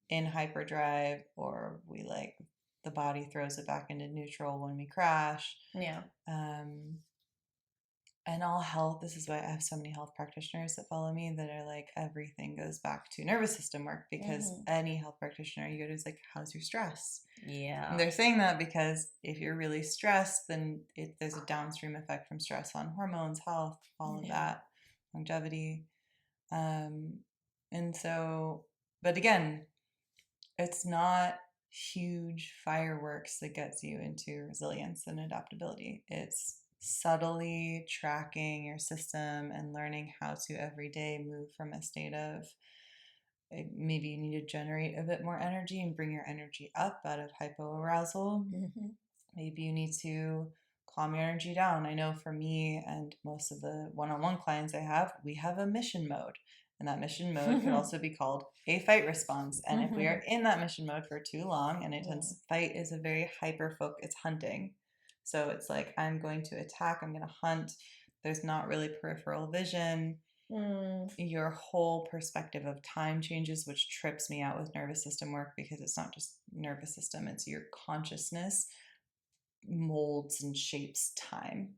in hyperdrive, or we like the body throws it back into neutral when we crash. And all health, this is why I have so many health practitioners that follow me that are like, everything goes back to nervous system work, because any health practitioner you go to is like, how's your stress? Yeah. And they're saying that because if you're really stressed, then there's a downstream effect from stress on hormones, health, all of that, longevity. And so, but again, it's not huge fireworks that gets you into resilience and adaptability. It's subtly tracking your system and learning how to every day move from a state of maybe you need to generate a bit more energy and bring your energy up out of hypoarousal. Maybe you need to calm your energy down. I know for me and most of the one-on-one clients I have, we have a mission mode. And that mission mode could also be called a fight response. And if we are in that mission mode for too long, and it tends, fight is a very hyper focus, it's hunting. So it's like, I'm going to attack, I'm going to hunt. There's not really peripheral vision. Your whole perspective of time changes, which trips me out with nervous system work, because it's not just nervous system, it's your consciousness molds and shapes time.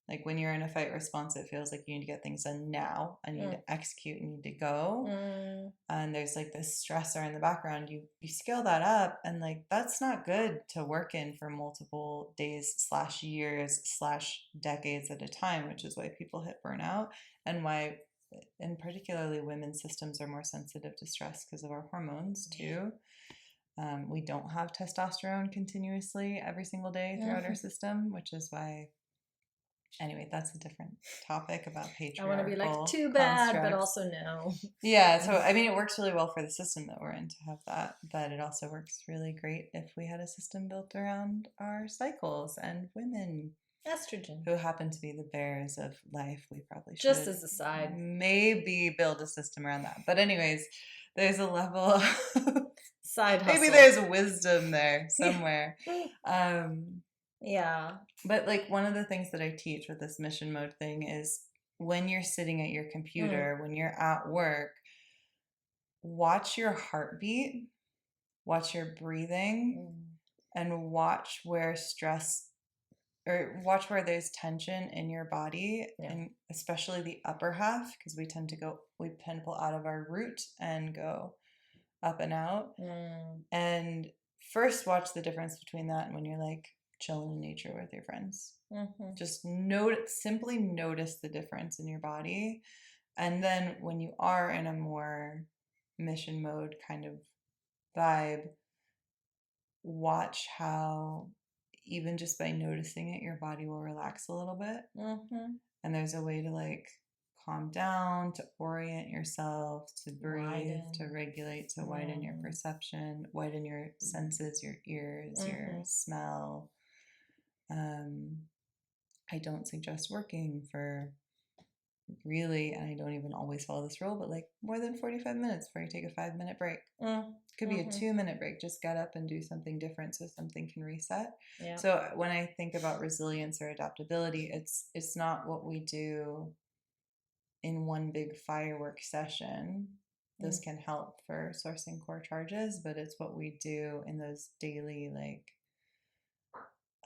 Like when you're in a fight response, it feels like you need to get things done now. I need to execute, you need to go. And there's like this stressor in the background. You scale that up, and like that's not good to work in for multiple days / years / decades at a time, which is why people hit burnout, and why, and particularly women's systems are more sensitive to stress because of our hormones too. We don't have testosterone continuously every single day throughout our system, which is why. Anyway, that's a different topic about patriarchal. I want to be like, too bad, constructs. But also no. Yeah, so I mean, it works really well for the system that we're in to have that, but it also works really great if we had a system built around our cycles and women. Estrogen. Who happen to be the bearers of life. We probably should. Just as a side. Maybe build a system around that. But anyways, there's a level of side hustle. Maybe there's wisdom there somewhere. Yeah. But like one of the things that I teach with this mission mode thing is when you're sitting at your computer, when you're at work, watch your heartbeat, watch your breathing, and watch where stress, or watch where there's tension in your body, and especially the upper half, because we tend to pull out of our root and go up and out. And first watch the difference between that and when you're like chilling in nature with your friends. Just simply notice the difference in your body. And then when you are in a more mission mode kind of vibe, watch how even just by noticing it, your body will relax a little bit. And there's a way to like calm down, to orient yourself, to breathe, to regulate, to widen your perception, widen your senses, your ears, your smell. I don't suggest working for really, and I don't even always follow this rule, but like more than 45 minutes before you take a 5-minute break. Could be a 2-minute break. Just get up and do something different so something can reset. So when I think about resilience or adaptability, it's not what we do in one big firework session. those can help for sourcing core charges, but it's what we do in those daily, like,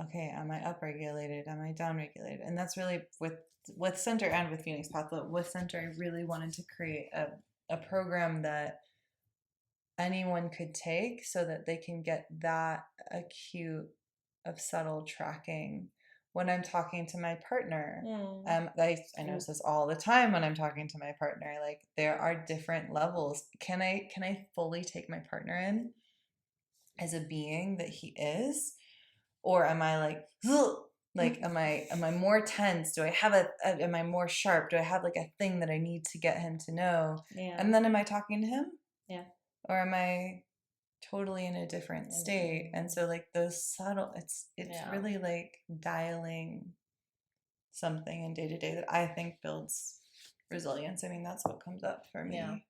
okay, am I upregulated? Am I downregulated? And that's really with Center and with Phoenix Path. But with Center, I really wanted to create a program that anyone could take so that they can get that acute of subtle tracking when I'm talking to my partner. I notice this all the time when I'm talking to my partner. Like, there are different levels. Can I fully take my partner in as a being that he is, or am I like am I more tense? Do I have am I more sharp? Do I have like a thing that I need to get him to know? Yeah. And then am I talking to him? Yeah. Or am I totally in a different state? And so like those subtle, it's really like dialing something in day to day that I think builds resilience. I mean, that's what comes up for me.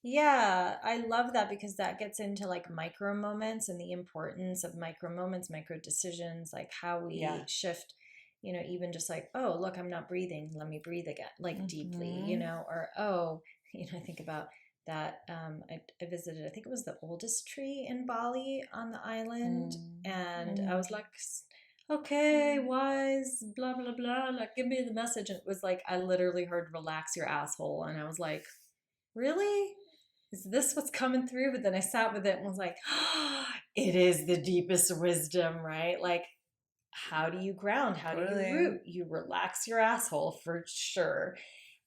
Yeah, I love that, because that gets into like micro moments and the importance of micro moments, micro decisions, like how we shift, even just like, oh, look, I'm not breathing. Let me breathe again, like deeply, or, oh, I think about that. I visited, I think it was the oldest tree in Bali on the island. And I was like, okay, wise, blah, blah, blah. Like, give me the message. And it was like, I literally heard relax your asshole. And I was like, really? Is this what's coming through? But then I sat with it and was like, oh, it is the deepest wisdom, right? Like, how do you ground? How do you root? You relax your asshole for sure.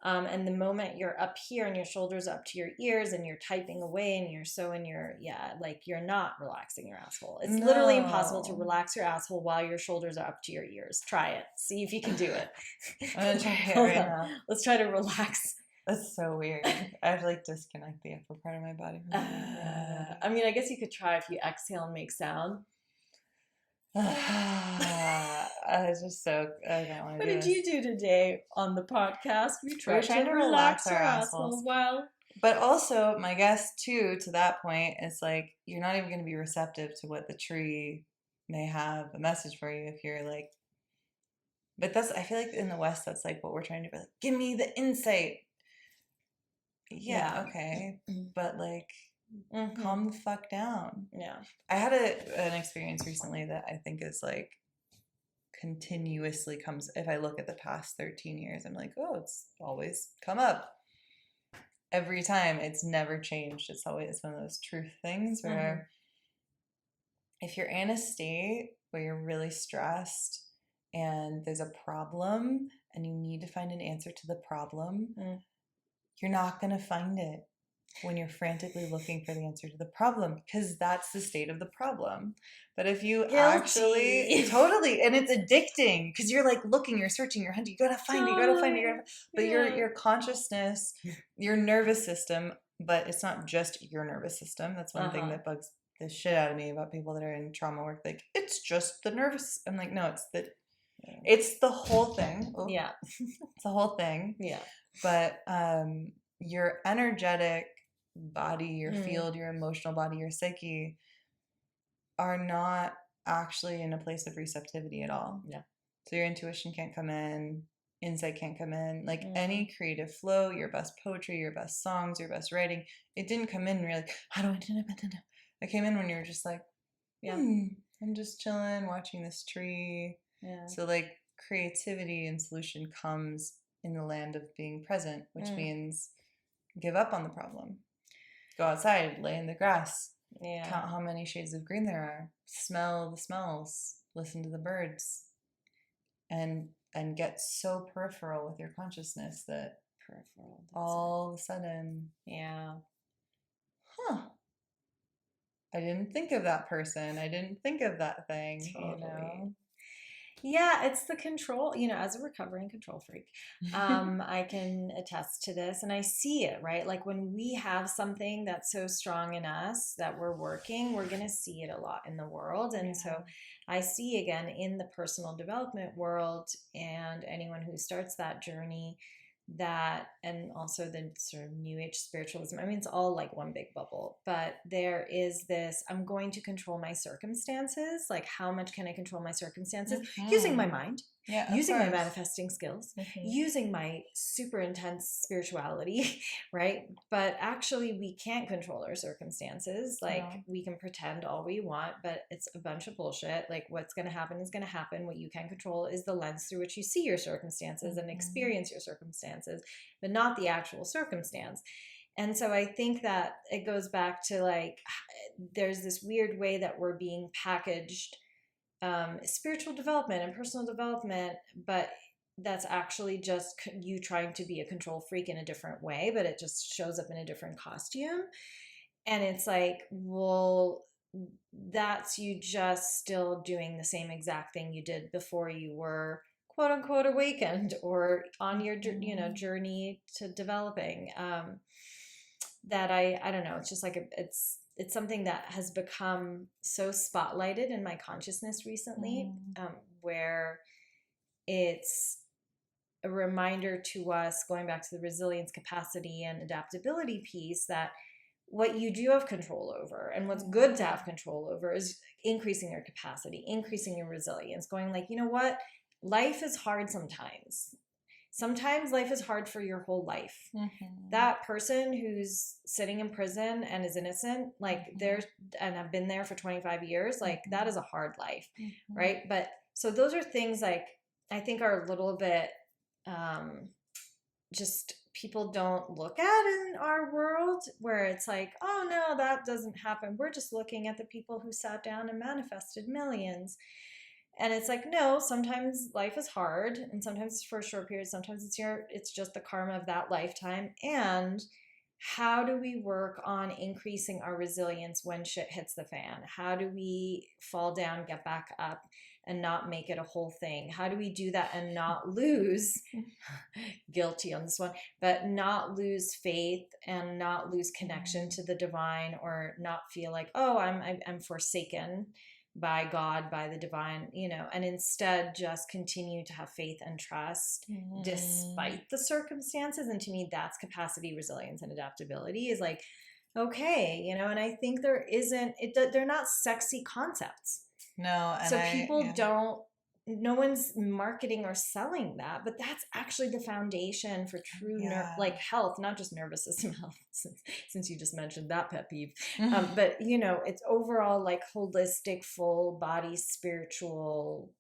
And the moment you're up here and your shoulders up to your ears and you're typing away and you're so in your, like you're not relaxing your asshole. It's literally impossible to relax your asshole while your shoulders are up to your ears. Try it. See if you can do it. I'm going to try it right now. Let's try to relax. That's so weird. I have to like disconnect the upper part of my body from I mean, I guess you could try if you exhale and make sound. It's just so, I don't want to do What did you do today on the podcast? We tried to relax our assholes. But also, my guess too, to that point, is like, you're not even going to be receptive to what the tree may have a message for you if you're like, but that's, I feel like in the West, that's like what we're trying to be like, give me the insight. Yeah, okay. But like, calm the fuck down. Yeah. I had an experience recently that I think is like continuously comes, if I look at the past 13 years, I'm like, oh, it's always come up. Every time, it's never changed. It's always one of those truth things where if you're in a state where you're really stressed and there's a problem and you need to find an answer to the problem, you're not going to find it when you're frantically looking for the answer to the problem, because that's the state of the problem. But if you actually totally, and it's addicting because you're like looking, you're searching, you're hunting, you gotta find it, but your consciousness, your nervous system, but it's not just your nervous system. That's one thing that bugs the shit out of me about people that are in trauma work. Like, it's just the nervous. I'm like, no, it's the whole thing. Oh, yeah. It's the whole thing. Yeah. But your energetic body, your field, your emotional body, your psyche are not actually in a place of receptivity at all. Yeah. So your intuition can't come in, insight can't come in. Like any creative flow, your best poetry, your best songs, your best writing, it didn't come in and you're like, how do I do it? It came in when you were just like, I'm just chilling, watching this tree. Yeah. So like creativity and solution comes in the land of being present, which means give up on the problem. Go outside, lay in the grass, count how many shades of green there are, smell the smells, listen to the birds, and get so peripheral with your consciousness that all of a sudden, I didn't think of that person. I didn't think of that thing, Totally. Yeah, it's the control, as a recovering control freak, I can attest to this and I see it, right? Like when we have something that's so strong in us that we're working, we're going to see it a lot in the world. And so I see again in the personal development world and anyone who starts that journey that, and also the sort of new age spiritualism, I mean, it's all like one big bubble, but there is this, I'm going to control my circumstances. Like, how much can I control my circumstances? Using my mind, using my manifesting skills, using my super intense spirituality, right? But actually we can't control our circumstances. Like we can pretend all we want, but it's a bunch of bullshit. Like what's going to happen is going to happen. What you can control is the lens through which you see your circumstances and experience your circumstances, but not the actual circumstance. And so I think that it goes back to like, there's this weird way that we're being packaged spiritual development and personal development, but that's actually just you trying to be a control freak in a different way, but it just shows up in a different costume. And it's like, well, that's you just still doing the same exact thing you did before you were quote unquote awakened or on your journey to developing. That I don't know, it's just like it's something that has become so spotlighted in my consciousness recently, where it's a reminder to us, going back to the resilience, capacity, and adaptability piece, that what you do have control over and what's good to have control over is increasing your capacity, increasing your resilience, going like, you know what, life is hard sometimes. Sometimes life is hard for your whole life. That person who's sitting in prison and is innocent, like and have been there for 25 years, like that is a hard life, right? But so those are things like I think are a little bit just people don't look at in our world, where it's like, oh no, that doesn't happen. We're just looking at the people who sat down and manifested millions. And it's like, no, sometimes life is hard, and sometimes it's for a short period, sometimes it's just the karma of that lifetime. And how do we work on increasing our resilience when shit hits the fan? How do we fall down, get back up, and not make it a whole thing? How do we do that and not lose, guilty on this one, but not lose faith and not lose connection to the divine, or not feel like, oh, I'm forsaken by God, by the divine, and instead just continue to have faith and trust despite the circumstances. And to me, that's capacity, resilience, and adaptability is like, okay, and I think they're not sexy concepts. No. And so people no one's marketing or selling that, but that's actually the foundation for true health, not just nervous system health, since you just mentioned that pet peeve. But it's overall like holistic, full body, spiritual,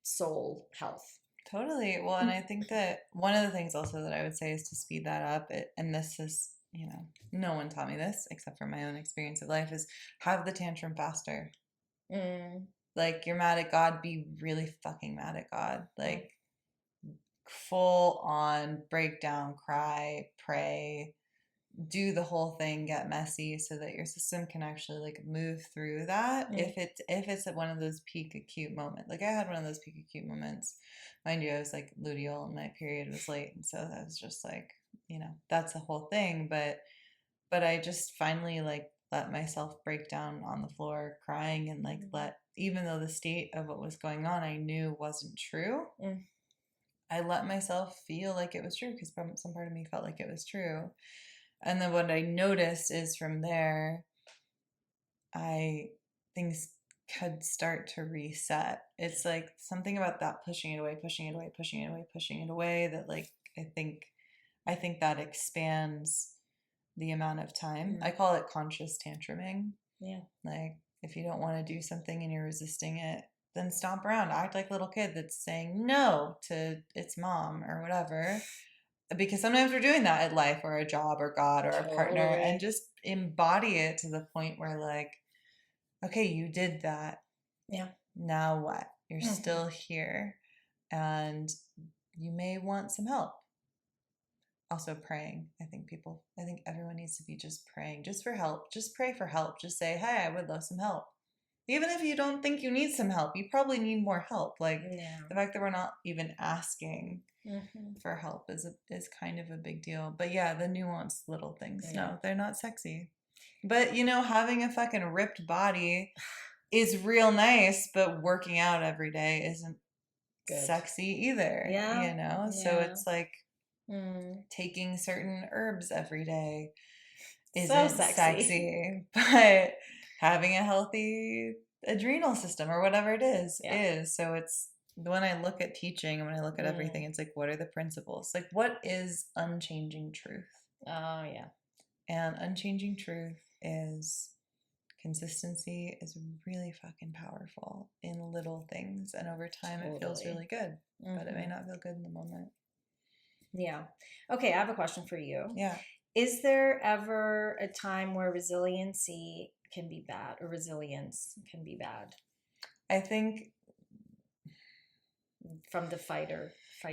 soul health. Totally. Well, and I think that one of the things also that I would say is to speed that up, and this is, no one taught me this except for my own experience of life, is have the tantrum faster. Like, you're mad at God, be really fucking mad at God. Like, full on breakdown, cry, pray, do the whole thing, get messy, so that your system can actually like move through that. If it's at one of those peak acute moments, like I had one of those peak acute moments. Mind you, I was like luteal and my period was late, and so that was just like, that's the whole thing. But I just finally like let myself break down on the floor crying, and like even though the state of what was going on I knew wasn't true, I let myself feel like it was true, because some part of me felt like it was true. And then what I noticed is from there, things could start to reset. It's like something about that pushing it away, that like I think that expands the amount of time. I call it conscious tantruming. Yeah. Like, if you don't want to do something and you're resisting it, then stomp around. Act like a little kid that's saying no to its mom or whatever. Because sometimes we're doing that at life or a job or God or a partner, and just embody it to the point where like, okay, you did that. Yeah. Now what? You're still here, and you may want some help. Also praying. I think everyone needs to be just praying, just for help. Just pray for help. Just say, hey, I would love some help. Even if you don't think you need some help, you probably need more help. Like, the fact that we're not even asking for help is kind of a big deal. But yeah, the nuanced little things, no, they're not sexy. But having a fucking ripped body is real nice, but working out every day isn't sexy either. Yeah. So it's like taking certain herbs every day isn't so sexy, but having a healthy adrenal system or whatever it is. So it's when I look at teaching and when I look at everything, it's like, what are the principles? Like, what is unchanging truth? Oh, yeah. And unchanging truth is consistency is really fucking powerful in little things. And over time, it feels really good, but it may not feel good in the moment. Yeah. Okay, I have a question for you. Yeah. Is there ever a time where resiliency can be bad or resilience can be bad? I think from the fight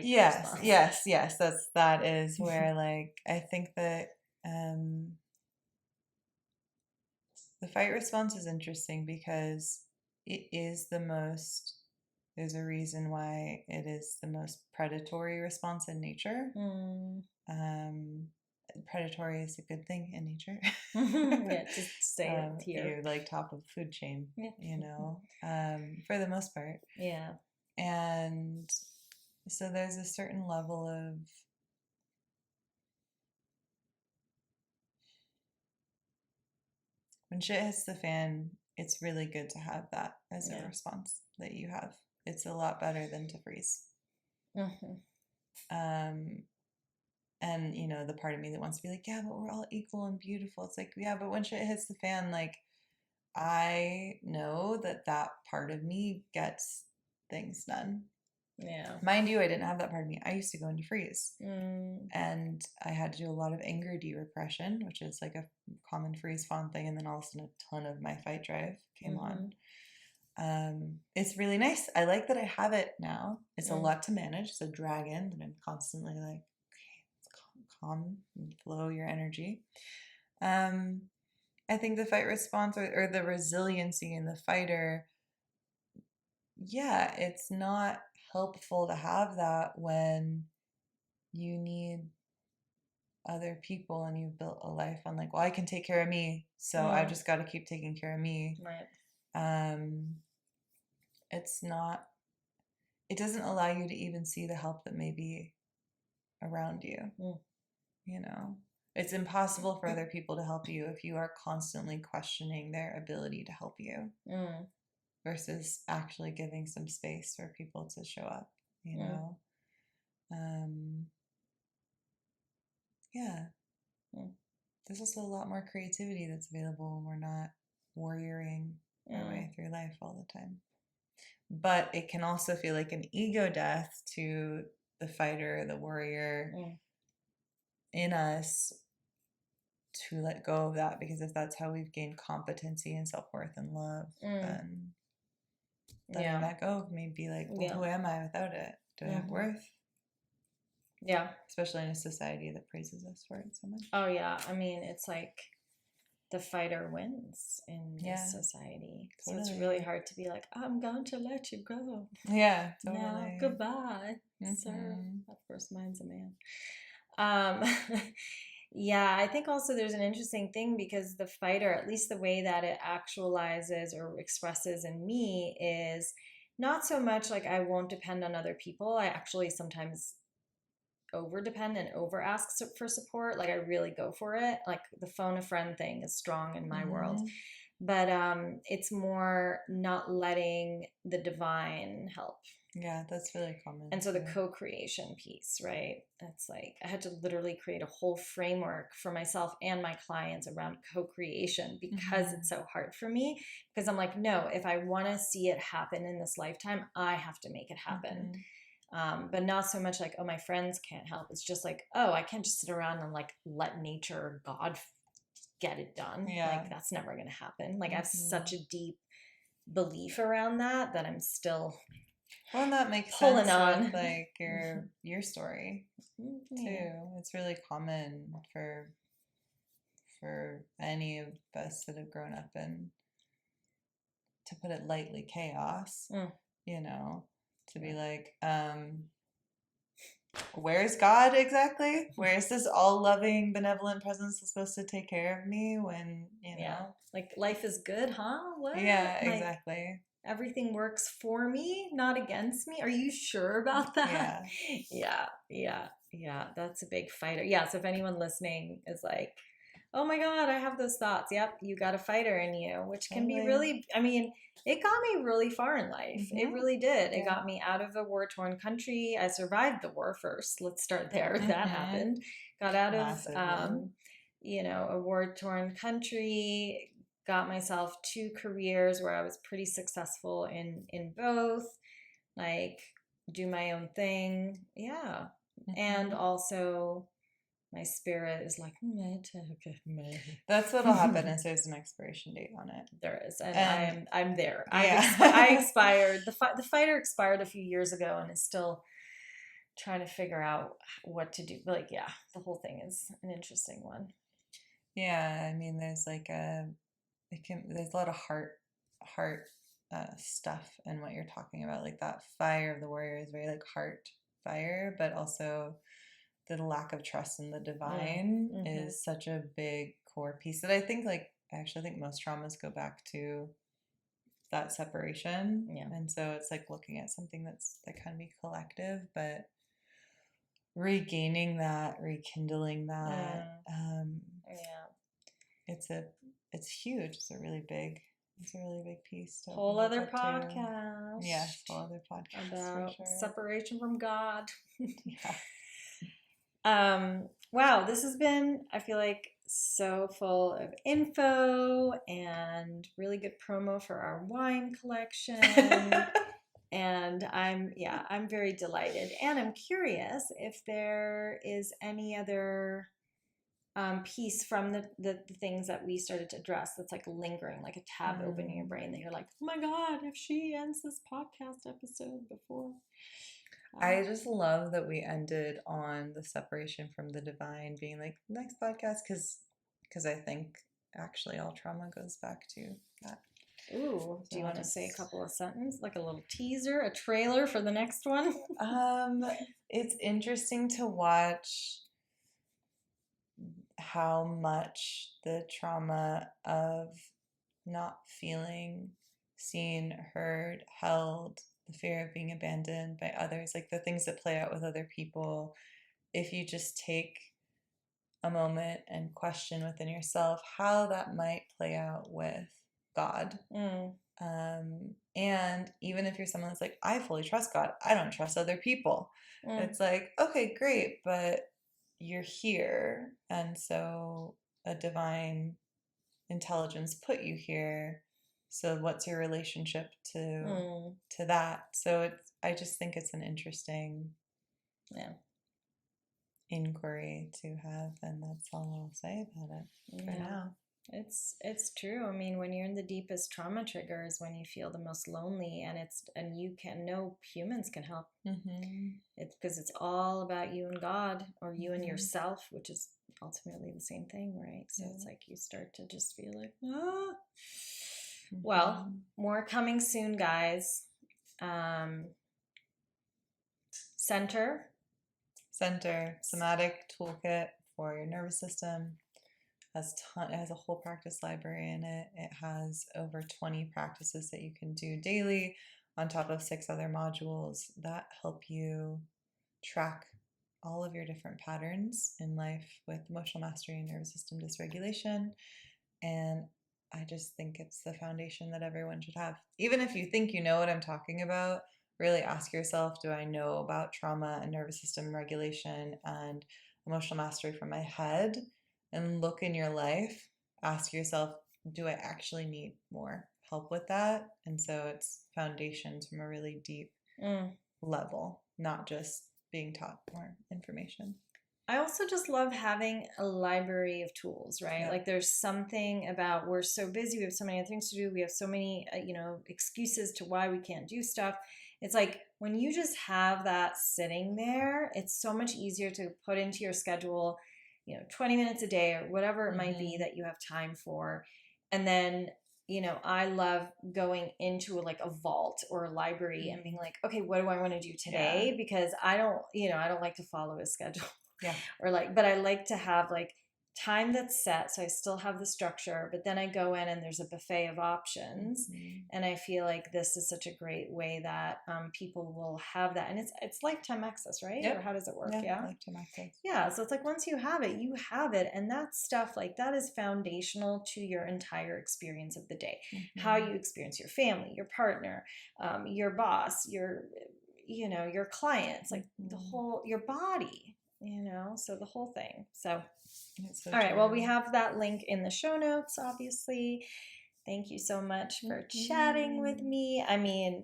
yes, response. yes. That is where like I think that the fight response is interesting because it is there's a reason why it is the most predatory response in nature. Predatory is a good thing in nature. Yeah, just stay here. You're like top of the food chain, you know, for the most part. Yeah. And so there's a certain level of when shit hits the fan, it's really good to have that as a response that you have. It's a lot better than to freeze. And you know, the part of me that wants to be like, yeah, but we're all equal and beautiful. It's like, yeah, but when shit hits the fan, like I know that part of me gets things done. Yeah. Mind you, I didn't have that part of me. I used to go into freeze. And I had to do a lot of anger de-repression, which is like a common freeze fawn thing. And then all of a sudden a ton of my fight drive came on. It's really nice. I like that I have it now. It's a lot to manage. It's a dragon that I'm constantly like, okay, let's calm and flow your energy. I think the fight response or the resiliency in the fighter, yeah, it's not helpful to have that when you need other people and you've built a life on like, well, I can take care of me, so I've just got to keep taking care of me. Right. It doesn't allow you to even see the help that may be around you. You know, it's impossible for other people to help you if you are constantly questioning their ability to help you versus actually giving some space for people to show up, you know. Yeah. There's also a lot more creativity that's available when we're not warrioring our way through life all the time. But it can also feel like an ego death to the fighter, the warrior in us to let go of that, because if that's how we've gained competency and self-worth and love, then letting that go may be like, well, who am I without it? Do I have worth? Yeah. Especially in a society that praises us for it so much. Oh, yeah. I mean, it's like the fighter wins in this society. Totally. So it's really hard to be like, I'm going to let you go. Yeah, totally. Now, goodbye, sir. Of course, mine's a man. Yeah, I think also there's an interesting thing because the fighter, at least the way that it actualizes or expresses in me, is not so much like I won't depend on other people. I actually sometimes over depend and over ask for support. Like I really go for it. Like the phone a friend thing is strong in my world. But it's more not letting the divine help. Yeah, that's really common. And so the co-creation piece, right? It's like I had to literally create a whole framework for myself and my clients around co-creation because it's so hard for me. Because I'm like, no, if I want to see it happen in this lifetime, I have to make it happen. But not so much like, oh, my friends can't help. It's just like, oh, I can't just sit around and like let nature or God get it done. Like that's never going to happen. Like I have such a deep belief around that I'm still well, and that makes pulling sense on with like your story too. It's really common for any of us that have grown up in, to put it lightly, chaos. You know, to be like, where's God exactly? Where's this all-loving, benevolent presence that's supposed to take care of me when, you know? Like, life is good, huh? What? Yeah, like, exactly. Everything works for me, not against me. Are you sure about that? Yeah. That's a big fighter. Yeah, so if anyone listening is like, oh my God, I have those thoughts. Yep, you got a fighter in you, which can be Totally. really, I mean, it got me really far in life. It really did. It Yeah. got me out of a war-torn country. I survived the war first. Let's start there. That happened. Got out of, you know, a war-torn country, got myself 2 careers where I was pretty successful in both, like do my own thing. Yeah. And also my spirit is like, that's what'll happen is there's an expiration date on it. There is, and I'm there. Yeah. I expired. The fighter expired a few years ago and is still trying to figure out what to do. Like, yeah, the whole thing is an interesting one. Yeah, I mean, there's like there's a lot of heart stuff in what you're talking about. Like that fire of the warrior is very like heart fire, but also the lack of trust in the divine is such a big core piece that I think like I actually think most traumas go back to that separation. Yeah. And so it's like looking at something that can be collective, but regaining that, rekindling that. It's huge. It's a really big piece. Whole other podcast. Yes, whole other podcast about for sure. Separation from God. Yeah. Wow, this has been, I feel like, so full of info and really good promo for our wine collection. And I'm very delighted. And I'm curious if there is any other piece from the things that we started to address that's like lingering, like a tab open in your brain that you're like, oh my God, if she ends this podcast episode before. I just love that we ended on the separation from the divine being like next podcast because I think actually all trauma goes back to that. Ooh, do you want to say a couple of sentences, like a little teaser, a trailer for the next one? It's interesting to watch how much the trauma of not feeling seen, heard, held, the fear of being abandoned by others, like the things that play out with other people, if you just take a moment and question within yourself how that might play out with God. And even if you're someone that's like, I fully trust God, I don't trust other people. It's like, okay, great, but you're here. And so a divine intelligence put you here. So what's your relationship to that? So I just think it's an interesting inquiry to have, and that's all I'll say about it for now. It's true. I mean, when you're in the deepest trauma triggers, when you feel the most lonely, and you can no humans can help. It's because it's all about you and God, or you and yourself, which is ultimately the same thing, right? So it's like you start to just feel like, Well, more coming soon, guys. Center somatic toolkit for your nervous system. It has a whole practice library in it. It has over 20 practices that you can do daily on top of 6 other modules that help you track all of your different patterns in life with emotional mastery and nervous system dysregulation. And I just think it's the foundation that everyone should have. Even if you think you know what I'm talking about, really ask yourself, do I know about trauma and nervous system regulation and emotional mastery from my head? And look in your life, ask yourself, do I actually need more help with that? And so it's foundations from a really deep level, not just being taught more information. I also just love having a library of tools, right? Like there's something about, we're so busy, we have so many other things to do, we have so many, excuses to why we can't do stuff. It's like when you just have that sitting there, it's so much easier to put into your schedule, 20 minutes a day or whatever it might be that you have time for. And then, I love going into a vault or a library and being like, okay, what do I want to do today? Yeah. Because I don't like to follow a schedule. Yeah. But I like to have time that's set, so I still have the structure, but then I go in and there's a buffet of options. And I feel like this is such a great way that people will have that, and it's lifetime access, right? Yep. Or how does it work? Yeah, lifetime access. Yeah, so it's like once you have it, you have it, and that stuff, like, that is foundational to your entire experience of the day. How you experience your family, your partner, your boss, your clients, like the whole, your body, so the whole thing. So all right, well, we have that link in the show notes, obviously. Thank you so much for chatting with me. I mean,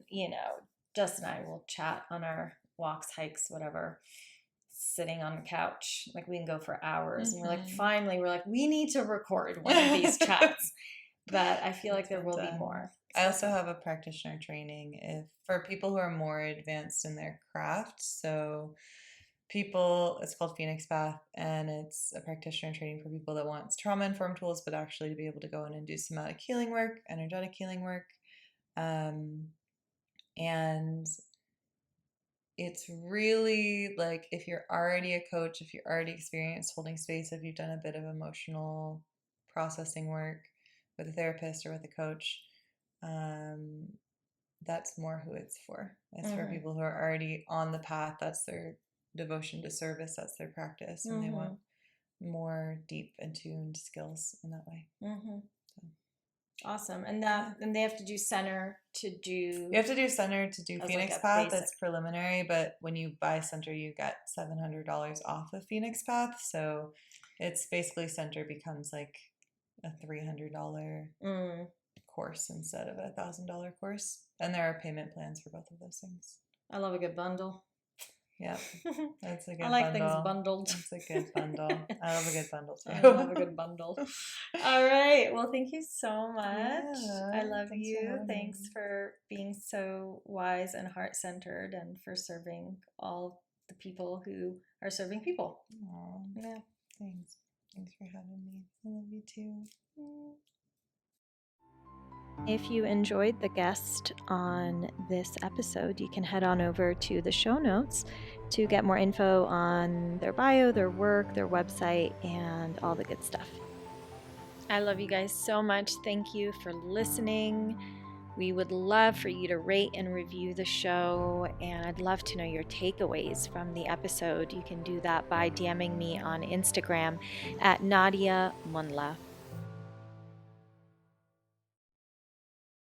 Jess and I will chat on our walks, hikes, whatever, sitting on the couch. Like, we can go for hours. And we're like, finally, we need to record one of these chats. But I feel like there will be more. I also have a practitioner training for people who are more advanced in their craft. So it's called Phoenix Bath, and it's a practitioner training for people that wants trauma-informed tools, but actually to be able to go in and do somatic healing work, energetic healing work. And it's really like, if you're already a coach, if you're already experienced holding space, if you've done a bit of emotional processing work with a therapist or with a coach, that's more who it's for. It's for people who are already on the path. That's their devotion to service. That's their practice. And they want more deep and tuned skills in that way. So. Awesome. And then they have to do center to do... You have to do center to do Phoenix Path. That's preliminary, but when you buy center, you get $700 off of Phoenix Path. So it's basically, center becomes like a $300 course instead of a $1,000 course. And there are payment plans for both of those things. I love a good bundle. Yeah, that's a good bundle. I like things bundled. That's a good bundle. I love a good bundle too. I love a good bundle. All right. Well, thank you so much. Yeah, I love you. Thanks for being so wise and heart-centered, and for serving all the people who are serving people. Aww. Yeah. Thanks. Thanks for having me. I love you too. If you enjoyed the guest on this episode, you can head on over to the show notes to get more info on their bio, their work, their website, and all the good stuff. I love you guys so much. Thank you for listening. We would love for you to rate and review the show, and I'd love to know your takeaways from the episode. You can do that by DMing me on Instagram at Nadia Munla.